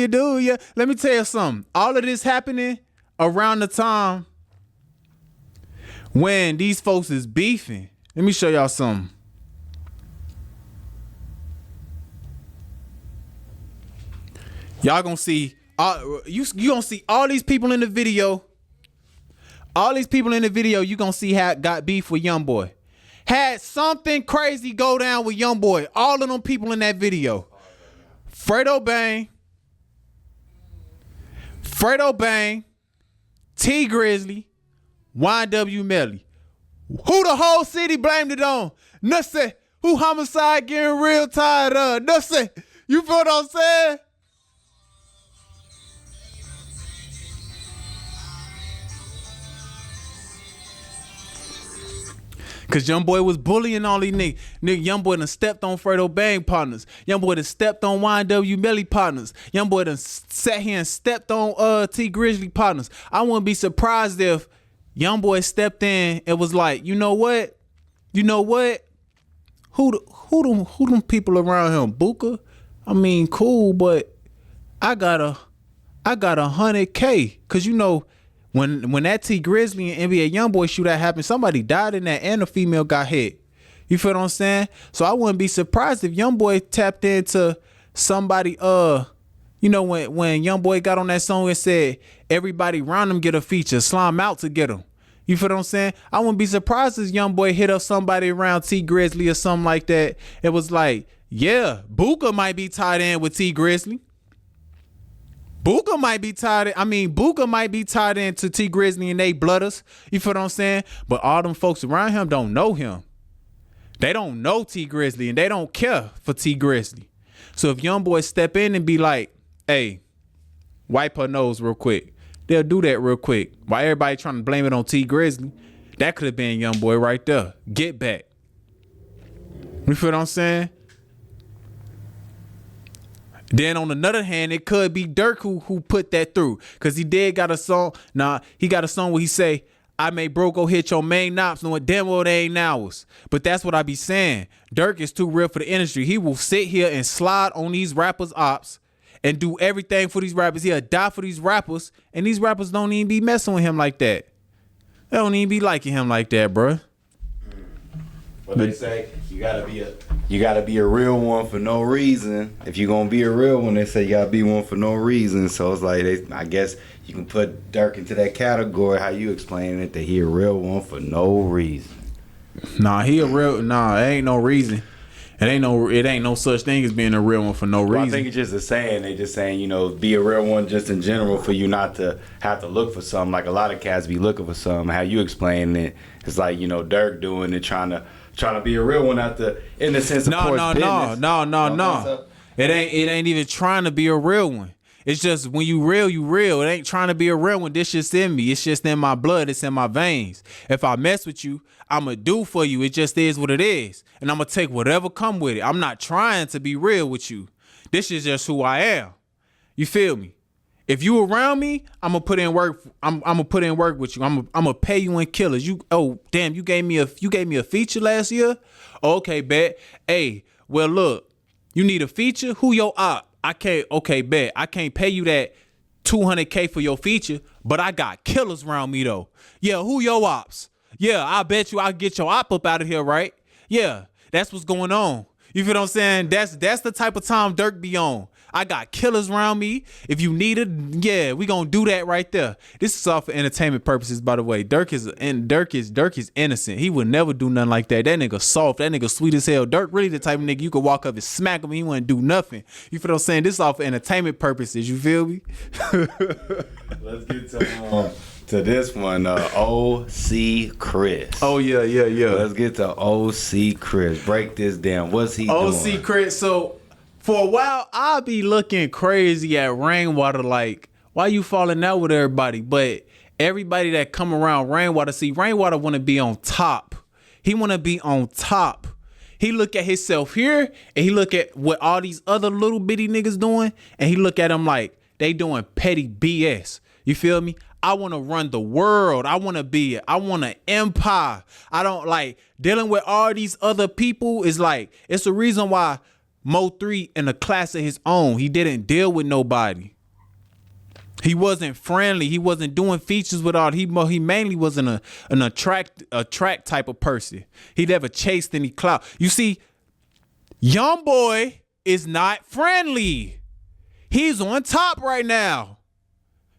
do ya. Let me tell you something. All of this happening around the time when these folks is beefing. Let me show y'all something. Y'all gonna see, you gonna see all these people in the video. All these people in the video, you gonna see how it got beef with Youngboy. Had something crazy go down with Youngboy. All of them people in that video. Fredo Bang, T Grizzly, YW Melly. Who the whole city blamed it on? Nussy. Who homicide getting real tired of? Nussy. You feel what I'm saying? Cause Youngboy was bullying all these niggas. Youngboy done stepped on Fredo Bang partners. Youngboy done stepped on YNW Melly partners. Youngboy done sat here and stepped on T Grizzly partners. I wouldn't be surprised if Youngboy stepped in and was like, you know what? Who them people around him? Booker? I mean, cool, but I got a 100K. Cause when that T Grizzly and NBA Youngboy shootout happened, somebody died in that and a female got hit. You feel what I'm saying? So I wouldn't be surprised if Youngboy tapped into somebody, when Youngboy got on that song and said, everybody around him get a feature, slime out to get him. You feel what I'm saying? I wouldn't be surprised if Youngboy hit up somebody around T Grizzly or something like that. It was like, yeah, Booker might be tied in with T Grizzly. Booker might be tied into T Grizzly and they blooders. You feel what I'm saying? But all them folks around him don't know him. They don't know T Grizzly and they don't care for T Grizzly. So if Youngboy step in and be like, hey, wipe her nose real quick, they'll do that real quick. While everybody trying to blame it on T Grizzly, that could have been Youngboy right there. Get back. You feel what I'm saying? Then on another hand, it could be Durk who put that through. Cause he did got a song. He got a song where he say, I may bro go hit your main knobs knowing damn well they ain't ours. But that's what I be saying. Durk is too real for the industry. He will sit here and slide on these rappers' ops and do everything for these rappers. He'll die for these rappers. And these rappers don't even be messing with him like that. They don't even be liking him like that, bruh. What they say, you gotta be a real one for no reason. If you're gonna be a real one, they say you gotta be one for no reason. So it's like I guess you can put Durk into that category. How you explaining it that he a real one for no reason? It ain't no reason. It ain't no such thing as being a real one for no reason. I think it's just a saying. They just saying, be a real one just in general for you not to have to look for something. Like a lot of cats be looking for something. How you explain it? It's like Durk doing it, trying to be a real one in the sense of business. No. It ain't even trying to be a real one. It's just when you real, you real. It ain't trying to be a real one. This just in me. It's just in my blood. It's in my veins. If I mess with you, I'ma do for you. It just is what it is. And I'ma take whatever come with it. I'm not trying to be real with you. This is just who I am. You feel me? If you around me, I'm gonna put in work. I'm gonna put in work with you. I'm gonna pay you in killers. You damn, you gave me a feature last year. Okay, bet. Hey, well look, you need a feature. Who your op? I can't. Okay, bet. I can't pay you that $200K for your feature, but I got killers around me though. Yeah, who your ops? Yeah, I bet you I'll get your op up out of here, right? Yeah, that's what's going on. You feel what I'm saying? That's the type of time Durk be on. I got killers around me. If you need it, yeah, we gonna do that right there. This is all for entertainment purposes, by the way. Durk is innocent. He would never do nothing like that. That nigga soft. That nigga sweet as hell. Durk really the type of nigga you could walk up and smack him. He wouldn't do nothing. You feel what I'm saying? This is all for entertainment purposes. You feel me? Let's get to this one. OC Chris. Oh yeah. Let's get to OC Chris. Break this down. What's he doing? OC Chris. So for a while, I'll be looking crazy at Rainwater like, why you falling out with everybody? But everybody that come around Rainwater, see, Rainwater want to be on top. He want to be on top. He look at himself here, and he look at what all these other little bitty niggas doing, and he look at them like they doing petty BS. You feel me? I want to run the world. I want an empire. I don't like dealing with all these other people. Is like, it's the reason why Mo3 in a class of his own. He didn't deal with nobody. He wasn't friendly. He wasn't doing features with all. He mainly wasn't an attract type of person. He never chased any clout. You see, young boy is not friendly. He's on top right now.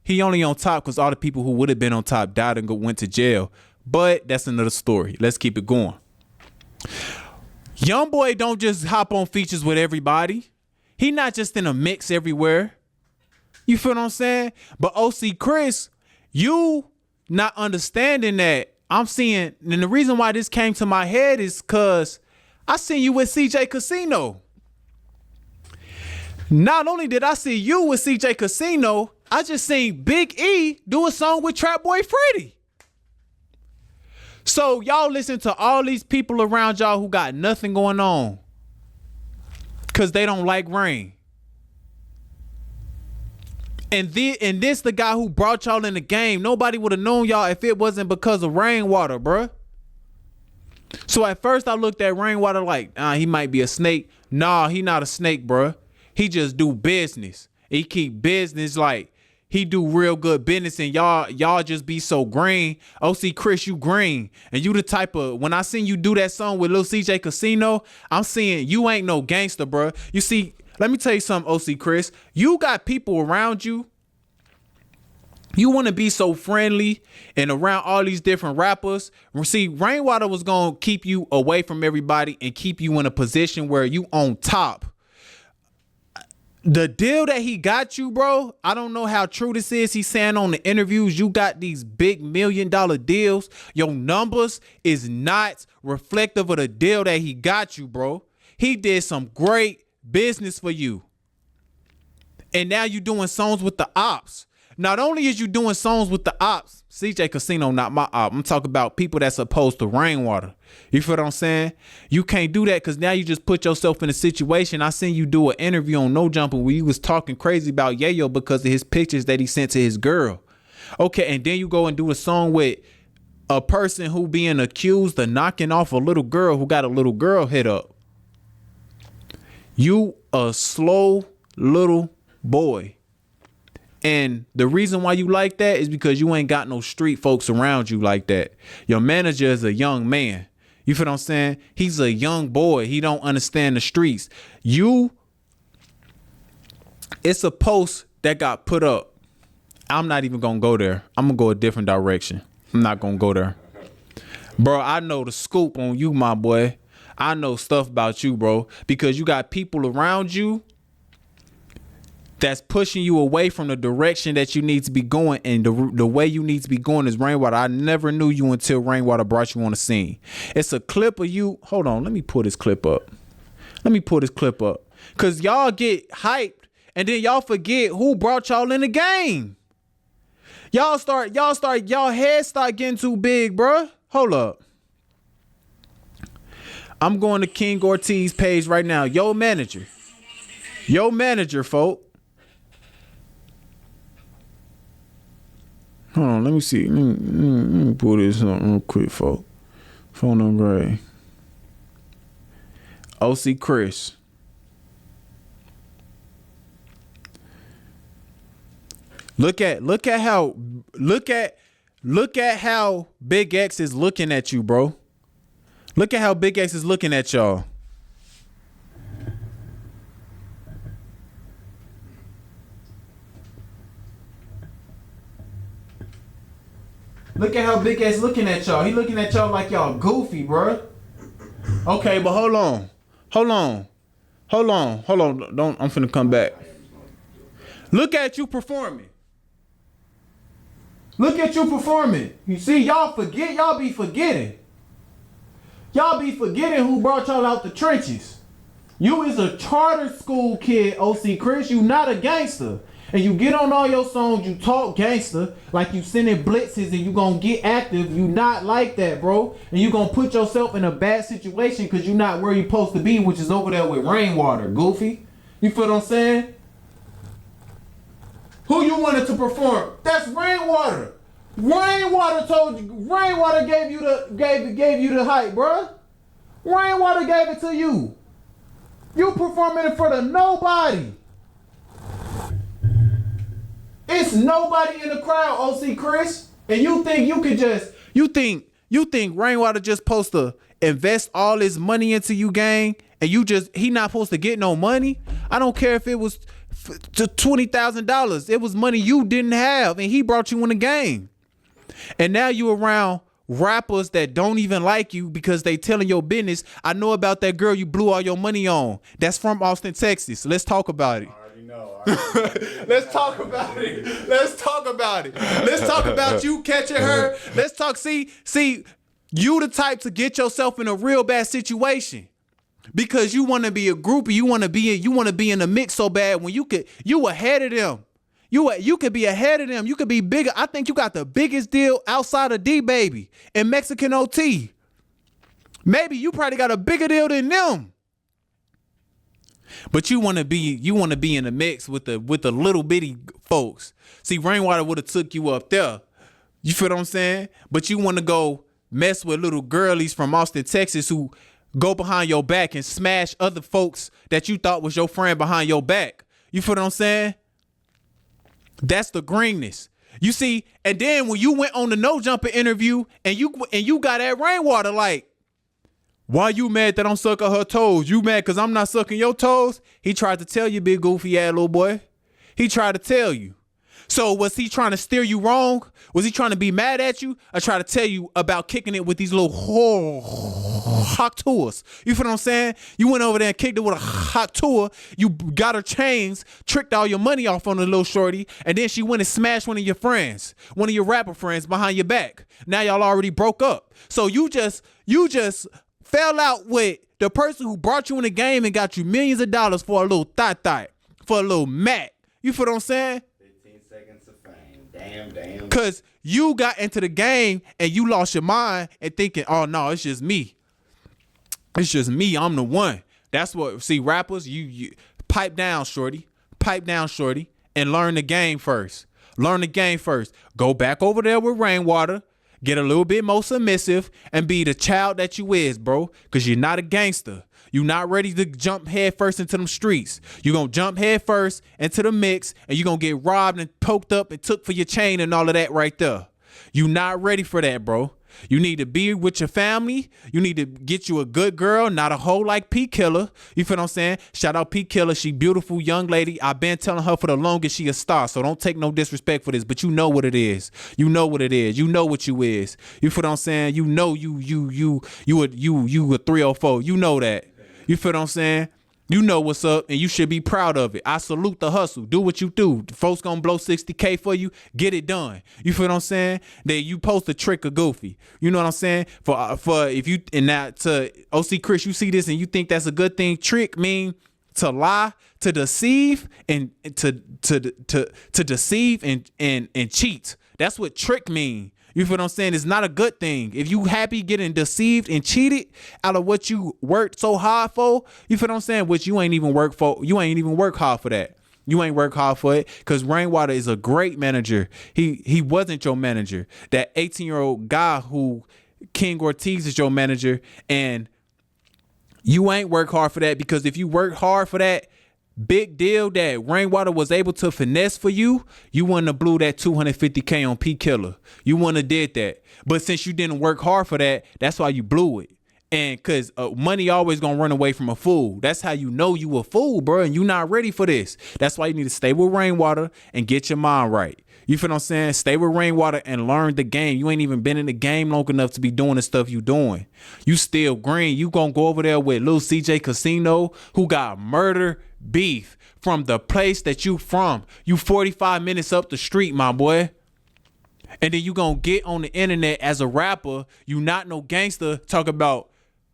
He only on top because all the people who would have been on top died and went to jail. But that's another story. Let's keep it going. Young boy don't just hop on features with everybody. He not just in a mix everywhere. You feel what I'm saying? But OC Chris, you not understanding that. I'm seeing, and the reason why this came to my head is because I seen you with CJ Casino. Not only did I see you with CJ Casino, I just seen Big E do a song with Trap Boy Freddy. So y'all listen to all these people around y'all who got nothing going on because they don't like rain. And this the guy who brought y'all in the game. Nobody would have known y'all if it wasn't because of Rainwater, bruh. So at first I looked at Rainwater like, he might be a snake. Nah, he not a snake, bruh. He just do business. He keep business like he do real good business, and y'all just be so green. OC Chris, you green. And you the type of, when I seen you do that song with Lil CJ Casino, I'm seeing you ain't no gangster, bruh. You see, let me tell you something, OC Chris. You got people around you. You want to be so friendly and around all these different rappers. See, Rainwater was going to keep you away from everybody and keep you in a position where you on top. The deal that he got you, bro, I don't know how true this is. He's saying on the interviews, you got these big $1 million deals. Your numbers is not reflective of the deal that he got you, bro. He did some great business for you. And now you doing songs with the ops. Not only is you doing songs with the ops, CJ Casino, not my op. I'm talking about people that's opposed to Rainwater. You feel what I'm saying? You can't do that because now you just put yourself in a situation. I seen you do an interview on No Jumper where you was talking crazy about Yayo because of his pictures that he sent to his girl. Okay, and then you go and do a song with a person who being accused of knocking off a little girl who got a little girl hit up. You a slow little boy. And the reason why you like that is because you ain't got no street folks around you like that. Your manager is a young man. You feel what I'm saying? He's a young boy. He don't understand the streets. It's a post that got put up. I'm not even going to go there. I'm going to go a different direction. I'm not going to go there. Bro, I know the scoop on you, my boy. I know stuff about you, bro, because you got people around you that's pushing you away from the direction that you need to be going, and the way you need to be going is Rainwater. I never knew you until Rainwater brought you on the scene. It's a clip of you. Hold on, let me pull this clip up. Because y'all get hyped and then y'all forget who brought y'all in the game. Y'all heads start getting too big, bruh. Hold up. I'm going to King Ortiz page right now. Yo manager, folk. Hold on, let me see. Let me pull this up real quick, folk. Phone number. OC Chris. Look at how Big X is looking at you, bro. Look at how Big X is looking at y'all. Look at how Big X looking at y'all. He looking at y'all like y'all goofy, bro. Okay, but hold on. Don't, I'm finna come back. Look at you performing. You see, y'all be forgetting. Y'all be forgetting who brought y'all out the trenches. You is a charter school kid, OC Chris. You not a gangster. And you get on all your songs, you talk gangster, like you sending blitzes and you gonna get active. You not like that, bro. And you gonna put yourself in a bad situation because you not where you supposed to be, which is over there with Rainwater, goofy. You feel what I'm saying? Who you wanted to perform? That's Rainwater. Rainwater gave you the hype, bro. Rainwater gave it to you. You performing in front of nobody. It's nobody in the crowd, OC Chris. And you think you could just you think Rainwater just supposed to invest all his money into you, gang, and he not supposed to get no money? I don't care if it was to $20,000. It was money you didn't have, and he brought you in the game. And now you around rappers that don't even like you because they telling your business. I know about that girl you blew all your money on. That's from Austin, Texas. Let's talk about it. Let's talk about it. Let's talk about you catching her. Let's talk. See, you the type to get yourself in a real bad situation because you want to be a groupie. You want to be in the mix so bad when you ahead of them. You could be ahead of them. You could be bigger. I think you got the biggest deal outside of D-Baby and Mexican OT. Maybe you probably got a bigger deal than them. But you want to be in the mix with the little bitty folks. See, Rainwater would have took you up there. You feel what I'm saying? But you want to go mess with little girlies from Austin, Texas who go behind your back and smash other folks that you thought was your friend behind your back. You feel what I'm saying? That's the greenness. You see, and then when you went on the No Jumper interview and you got that Rainwater, like, why you mad that I'm sucking her toes? You mad because I'm not sucking your toes? He tried to tell you, big goofy ass little boy. He tried to tell you. So was he trying to steer you wrong? Was he trying to be mad at you? Or try to tell you about kicking it with these little hot tours? You feel what I'm saying? You went over there and kicked it with a hot tour. You got her chains, tricked all your money off on the little shorty, and then she went and smashed one of your friends, one of your rapper friends behind your back. Now y'all already broke up. So you just fell out with the person who brought you in the game and got you millions of dollars for a little thot, for a little mat. You feel what I'm saying? 15 seconds of fame. Damn. Because you got into the game and you lost your mind and thinking, oh, no, it's just me. It's just me. I'm the one. That's what, see, rappers, you pipe down, shorty. Pipe down, shorty, and learn the game first. Go back over there with Rainwater. Get a little bit more submissive and be the child that you is, bro. Because you're not a gangster. You're not ready to jump head first into them streets. You're going to jump head first into the mix and you're going to get robbed and poked up and took for your chain and all of that right there. You're not ready for that, bro. You need to be with your family. You need to get you a good girl, not a hoe like P Killer. You feel what I'm saying? Shout out P Killer. She beautiful young lady. I've been telling her for the longest she a star. So don't take no disrespect for this, but you know what it is. You know what it is. You know what you is. You feel what I'm saying? You know you a 304. You know that. You feel what I'm saying? You know what's up, and you should be proud of it. I salute the hustle. Do what you do. The folks gonna blow $60K for you. Get it done. You feel what I'm saying? That you post a trick or goofy. You know what I'm saying? For if you and now to OC Chris, you see this and you think that's a good thing. Trick mean to lie, to deceive, and to deceive and cheat. That's what trick mean. You feel what I'm saying? It's not a good thing. If you happy getting deceived and cheated out of what you worked so hard for, you feel what I'm saying? Which you ain't even work for. You ain't even work hard for that. You ain't work hard for it, because Rainwater is a great manager. He wasn't your manager. That 18-year-old guy who King Ortiz is your manager, and you ain't work hard for that, because if you work hard for that big deal that Rainwater was able to finesse for you, you wouldn't have blew that $250K on P Killer. You wouldn't have did that. But since you didn't work hard for that, that's why you blew it. And cause money always gonna run away from a fool. That's how you know you a fool, bro, and you not ready for this. That's why you need to stay with Rainwater and get your mind right. You feel what I'm saying? Stay with Rainwater and learn the game. You ain't even been in the game long enough to be doing the stuff you doing. You still green. You gonna go over there with Lil CJ Casino, who got murder beef from the place that you from. You 45 minutes up the street, my boy. And then you gonna get on the internet as a rapper, you not no gangster, talk about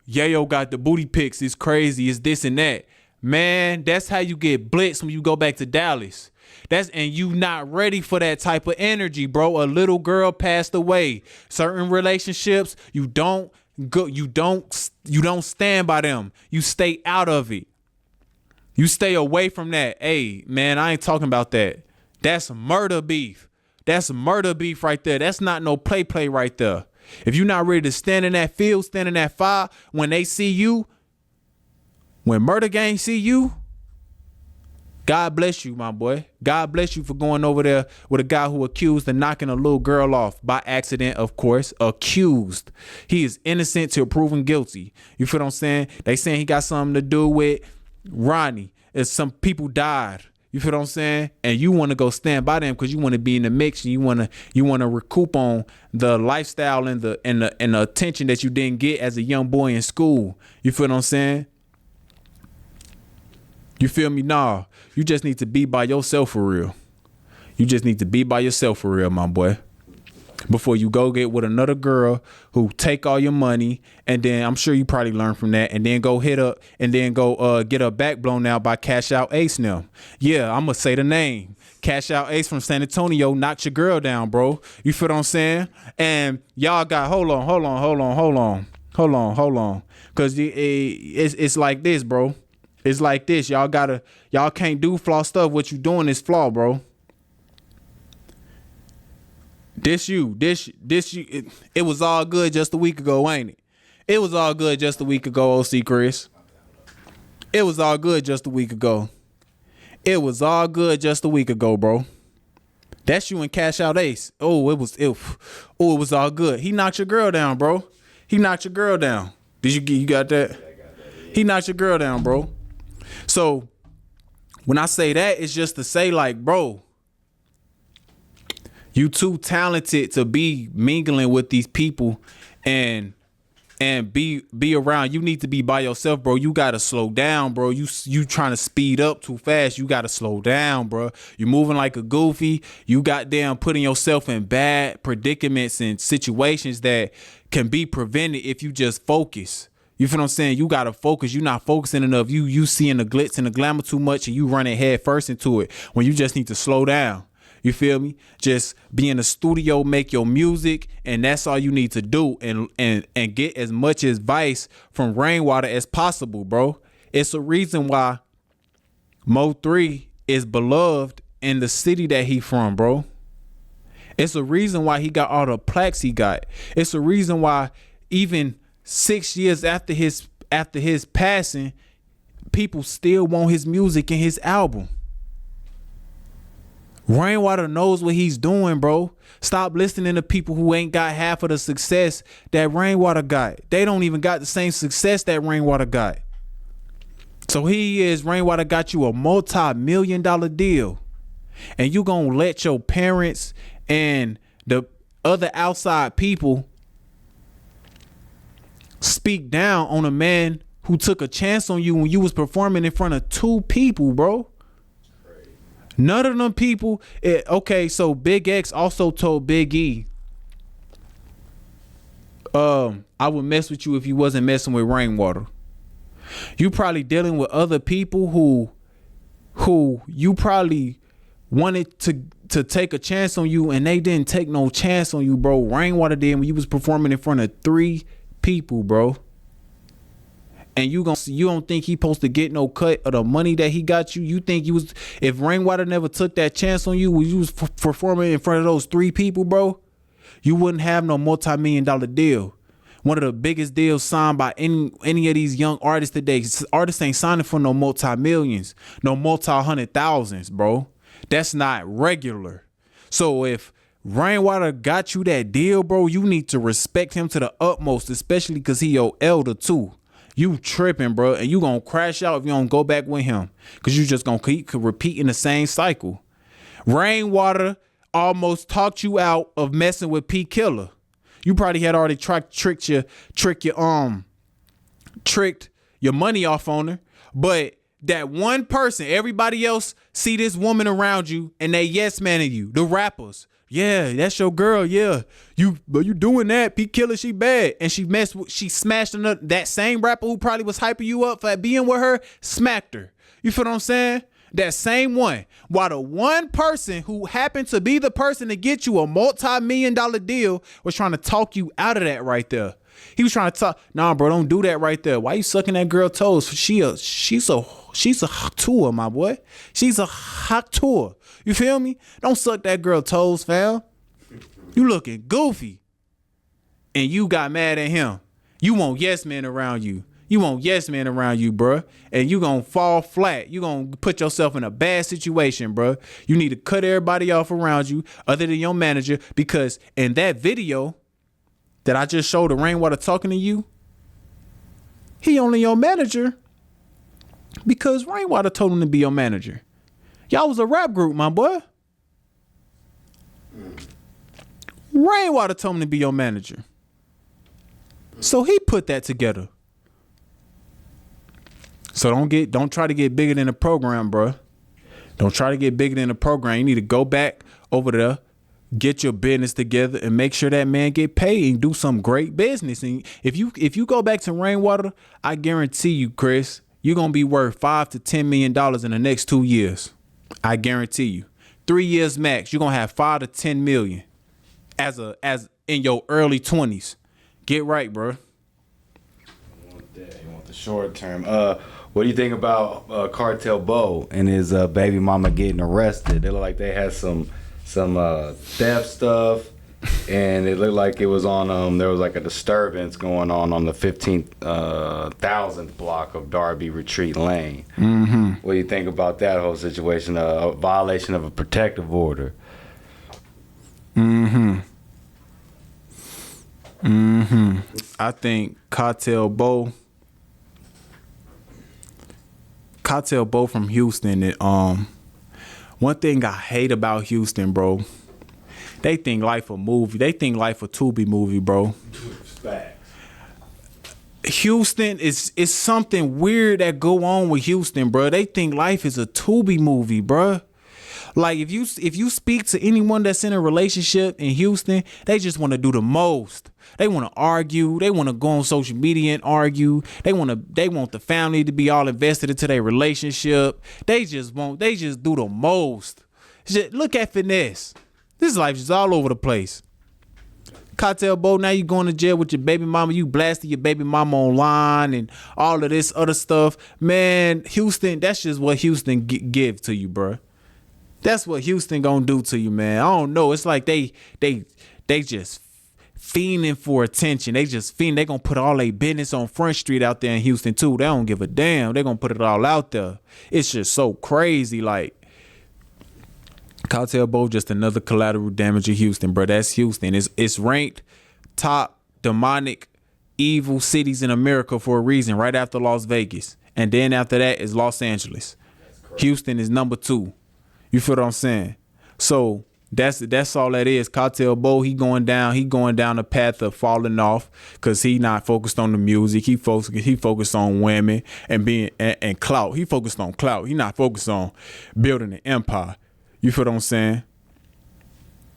Yayo got the booty pics, it's crazy, it's this and that. Man, that's how you get blitzed when you go back to Dallas. And you not ready for that type of energy, bro. A little girl passed away. Certain relationships, you don't stand by them. You stay out of it. You stay away from that. Hey, man, I ain't talking about that. That's murder beef. That's murder beef right there. That's not no play right there. If you're not ready to stand in that field, stand in that fire, when they see you, when Murder Gang see you, God bless you, my boy. God bless you for going over there with a guy who accused of knocking a little girl off by accident, of course. Accused. He is innocent till proven guilty. You feel what I'm saying? They saying he got something to do with Ronnie. As some people died. You feel what I'm saying? And you want to go stand by them because you want to be in the mix, and you want to recoup on the lifestyle and the attention that you didn't get as a young boy in school. You feel what I'm saying? You feel me? Nah, you just need to be by yourself for real. You just need to be by yourself for real, my boy. Before you go get with another girl who take all your money, and then I'm sure you probably learn from that, and then go hit up and then go get her back blown out by Cash Out Ace now. Yeah, I'm gonna say the name. Cash Out Ace from San Antonio knocked your girl down, bro. You feel what I'm saying? And y'all got hold on. Cause it's like this, bro. It's like this. Y'all can't do flaw stuff. What you doing is flaw, bro. This you. It was all good just a week ago, ain't it? It was all good just a week ago, OC Chris. It was all good just a week ago. It was all good just a week ago, bro. That's you and Cash Out Ace. It was all good. He knocked your girl down, bro. He knocked your girl down. You got that? He knocked your girl down, bro. So when I say that, it's just to say, like, bro, you too talented to be mingling with these people and be around. You need to be by yourself, bro. You gotta slow down, bro. You trying to speed up too fast. You gotta slow down, bro. You moving like a goofy. You goddamn putting yourself in bad predicaments and situations that can be prevented if you just focus. You feel what I'm saying? You gotta focus. You're not focusing enough. You seeing the glitz and the glamour too much, and you running head first into it when you just need to slow down. You feel me? Just be in the studio, make your music, and that's all you need to do. And get as much advice from Rainwater as possible, bro. It's a reason why Mo3 is beloved in the city that he from, bro. It's a reason why he got all the plaques he got. It's a reason why even 6 years after his passing, people still want his music and his album. Rainwater knows what he's doing, bro. Stop listening to people who ain't got half of the success that Rainwater got. They don't even got the same success that Rainwater got. So Rainwater got you a multi-million-dollar deal. And you gonna let your parents and the other outside people speak down on a man who took a chance on you when you was performing in front of 2 people, bro. None of them people. Okay, so Big X also told Big E, I would mess with you if you wasn't messing with Rainwater. You probably dealing with other people who you probably wanted to take a chance on you, and they didn't take no chance on you, bro. Rainwater did when you was performing in front of 3 people, bro. And you don't think he supposed to get no cut of the money that he got you? You think you was, if Rainwater never took that chance on you when you was performing in front of those 3 people, bro, you wouldn't have no multi-million-dollar deal. One of the biggest deals signed by any of these young artists today. Artists ain't signing for no multi-millions, no multi-100,000s, bro. That's not regular. So if Rainwater got you that deal, bro, you need to respect him to the utmost, especially because he your elder too. You tripping, bro, and you gonna crash out if you don't go back with him, because you just gonna keep repeating the same cycle. Rainwater almost talked you out of messing with P Killer. You probably had already tricked your money off on her, but that one person, everybody else see this woman around you and they yes manning you, the rappers. Yeah, that's your girl. Yeah, you doing that? P Killer, she bad, and she smashed another, that same rapper who probably was hyping you up for being with her, smacked her. You feel what I'm saying? That same one. While the one person who happened to be the person to get you a multi-million-dollar deal was trying to talk you out of that right there. He was trying to talk, nah, bro, don't do that right there. Why you sucking that girl toes? She's a tour, my boy. She's a hot tour. You feel me? Don't suck that girl toes, fam. You looking goofy. And you got mad at him. You want yes men around you. You want yes men around you, bruh. And you gonna fall flat. You gonna put yourself in a bad situation, bruh. You need to cut everybody off around you other than your manager, because in that video that I just showed of Rainwater talking to you, he only your manager because Rainwater told him to be your manager. Y'all was a rap group, my boy. Rainwater told him to be your manager. So he put that together. So don't try to get bigger than the program, bro. Don't try to get bigger than the program. You need to go back over there, get your business together, and make sure that man get paid and do some great business. And if you go back to Rainwater, I guarantee you, Chris, you're gonna be worth $5 to $10 million in the next 2 years. I guarantee you. 3 years max, you're gonna have $5 to $10 million as in your early 20s. Get right, bro. You want the short term. What do you think about Cartel Bo and his baby mama getting arrested? They look like they had some theft stuff, and it looked like it was on there was like a disturbance going on the 15,000th block of Darby Retreat Lane. Mm-hmm. What do you think about that whole situation? A violation of a protective order. Mm-hmm. Mm-hmm. I think Cartel Bo from Houston. One thing I hate about Houston, bro, they think life a movie. They think life a Tubi movie, bro. Houston is something weird that go on with Houston, bro. They think life is a Tubi movie, bro. Like if you speak to anyone that's in a relationship in Houston, they just want to do the most. They want to argue. They want to go on social media and argue. They want the family to be all invested into their relationship. They just do the most. Look at Finesse. This life is all over the place. Cartel Bo, now you going to jail with your baby mama. You blasted your baby mama online and all of this other stuff. Man, Houston, that's just what Houston give to you, bro. That's what Houston gonna do to you, man. I don't know. It's like they just fiending for attention. They just fiend. They gonna put all their business on Front Street out there in Houston too. They don't give a damn. They gonna put it all out there. It's just so crazy. Like Cartel Bo, just another collateral damage of Houston, bro. That's Houston. It's ranked top demonic evil cities in America for a reason. Right after Las Vegas, and then after that is Los Angeles. Houston is number 2. You feel what I'm saying? So that's all that is. Cartel Bo, he going down the path of falling off because he not focused on the music. He focused on women and being and clout. He focused on clout. He not focused on building an empire. You feel what I'm saying?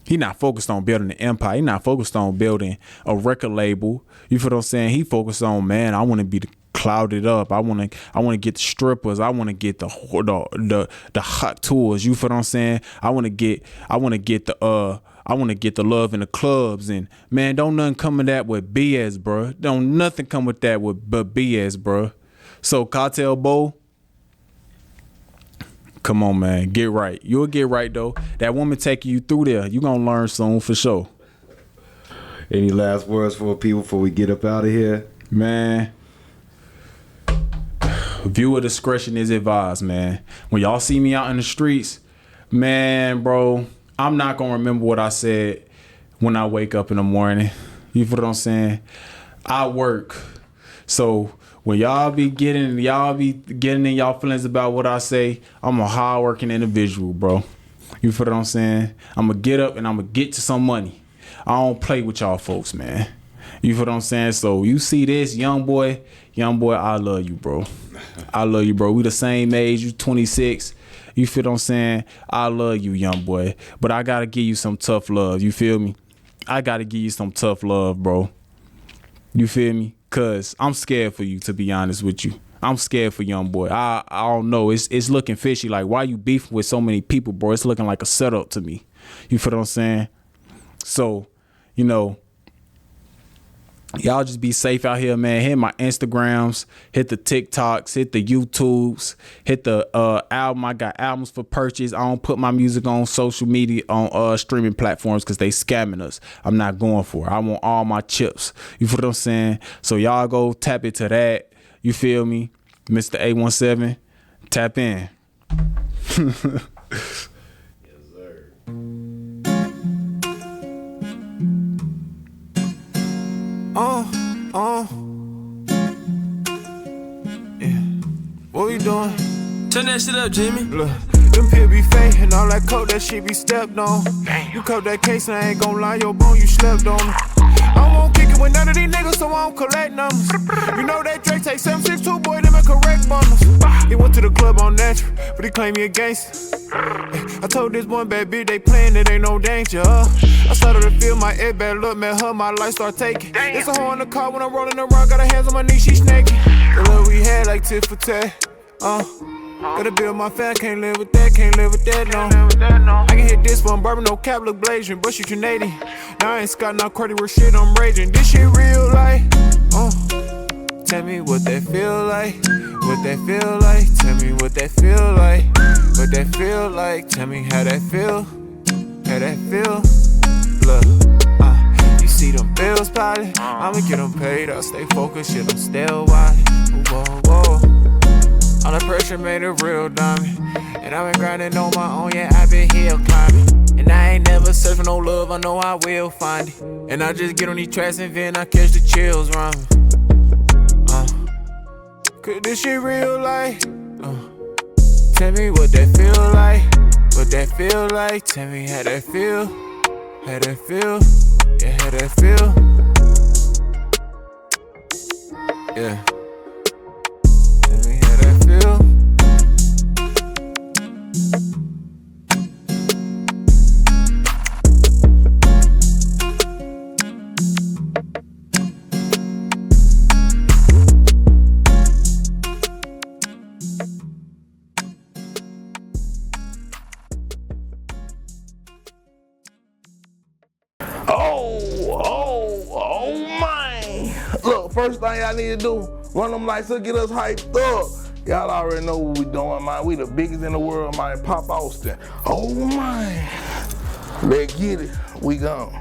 He not focused on building an empire. He not focused on building a record label. You feel what I'm saying? He focused on, man, I want to be cloud it up. I wanna get the strippers. I wanna get the hot tours. You feel what I'm saying? I wanna get the love in the clubs. And man, don't nothing come with that with BS, bro. Don't nothing come with that but BS, bro. So Cartel Bo, come on, man, get right. You'll get right though. That woman taking you through there, you gonna learn soon for sure. Any last words for people before we get up out of here? Man, viewer discretion is advised, man. When y'all see me out in the streets, man, bro, I'm not gonna remember what I said when I wake up in the morning. You feel what I'm saying? I work. So when y'all be getting in y'all feelings about what I say, I'm a hard-working individual, bro. You feel what I'm saying? I'm gonna get up and I'm gonna get to some money. I don't play with y'all folks, man. You feel what I'm saying? So you see this, young boy, I love you, bro. I love you, bro. We the same age. You 26. You feel what I'm saying? I love you, young boy. But I gotta give you some tough love. You feel me? I gotta give you some tough love, bro. You feel me? Cause I'm scared for you, to be honest with you. I'm scared for young boy. I don't know. It's looking fishy. Like, why you beefing with so many people, bro? It's looking like a setup to me. You feel what I'm saying? So, you know, y'all just be safe out here, man. Hit my Instagrams, hit the TikToks, hit the YouTubes, hit the album. I got albums for purchase. I don't put my music on social media, on streaming platforms, because they scamming us. I'm not going for it. I want all my chips. You feel what I'm saying? So y'all go tap into that. You feel me? Mr. 817, tap in. Yeah. What we doing? Turn that shit up, Jimmy. Look, them pill be fake and all that coke, that shit be stepped on. You cut that case and I ain't gon' lie, your bone, you slept on it. I won't kick it with none of these niggas, so I don't collect numbers. You know that Drake take 762, boy, them ain't correct bundles. He went to the club on natural, but he claimed he a gangster. I told this one bad bitch they playin', it ain't no danger. I started to feel my head bad look, met her, my life start taking. It's a hoe in the car when I'm rolling around, got her hands on my knees, she snaking. The love we had like tit for tat, gotta build my fan, can't live with that, no. I can hit this one, bourbon, no cap, look blazing, but you Canadian. Now I ain't Scott, not credit where shit, I'm raging. This shit real life, tell me what that feel like, what that feel like, tell me what that feel like, what that feel like, tell me how that feel, how that feel. Look, you see them bills piling, I'ma get them paid, I'll stay focused, shit, I'm still wildin', whoa. All the pressure made a real diamond, and I've been grinding on my own, yeah, I've been hill climbing. And I ain't never searched for no love, I know I will find it. And I just get on these tracks and then I catch the chills rhyming. Cause this shit real life. Tell me what that feel like, what that feel like. Tell me how that feel, how that feel, yeah, how that feel. Yeah. Tell me how that feel. First thing y'all need to do, run them lights up, get us hyped up. Y'all already know what we doing, man. We the biggest in the world, man. Pop Austin. Oh, man. Let's get it. We gone.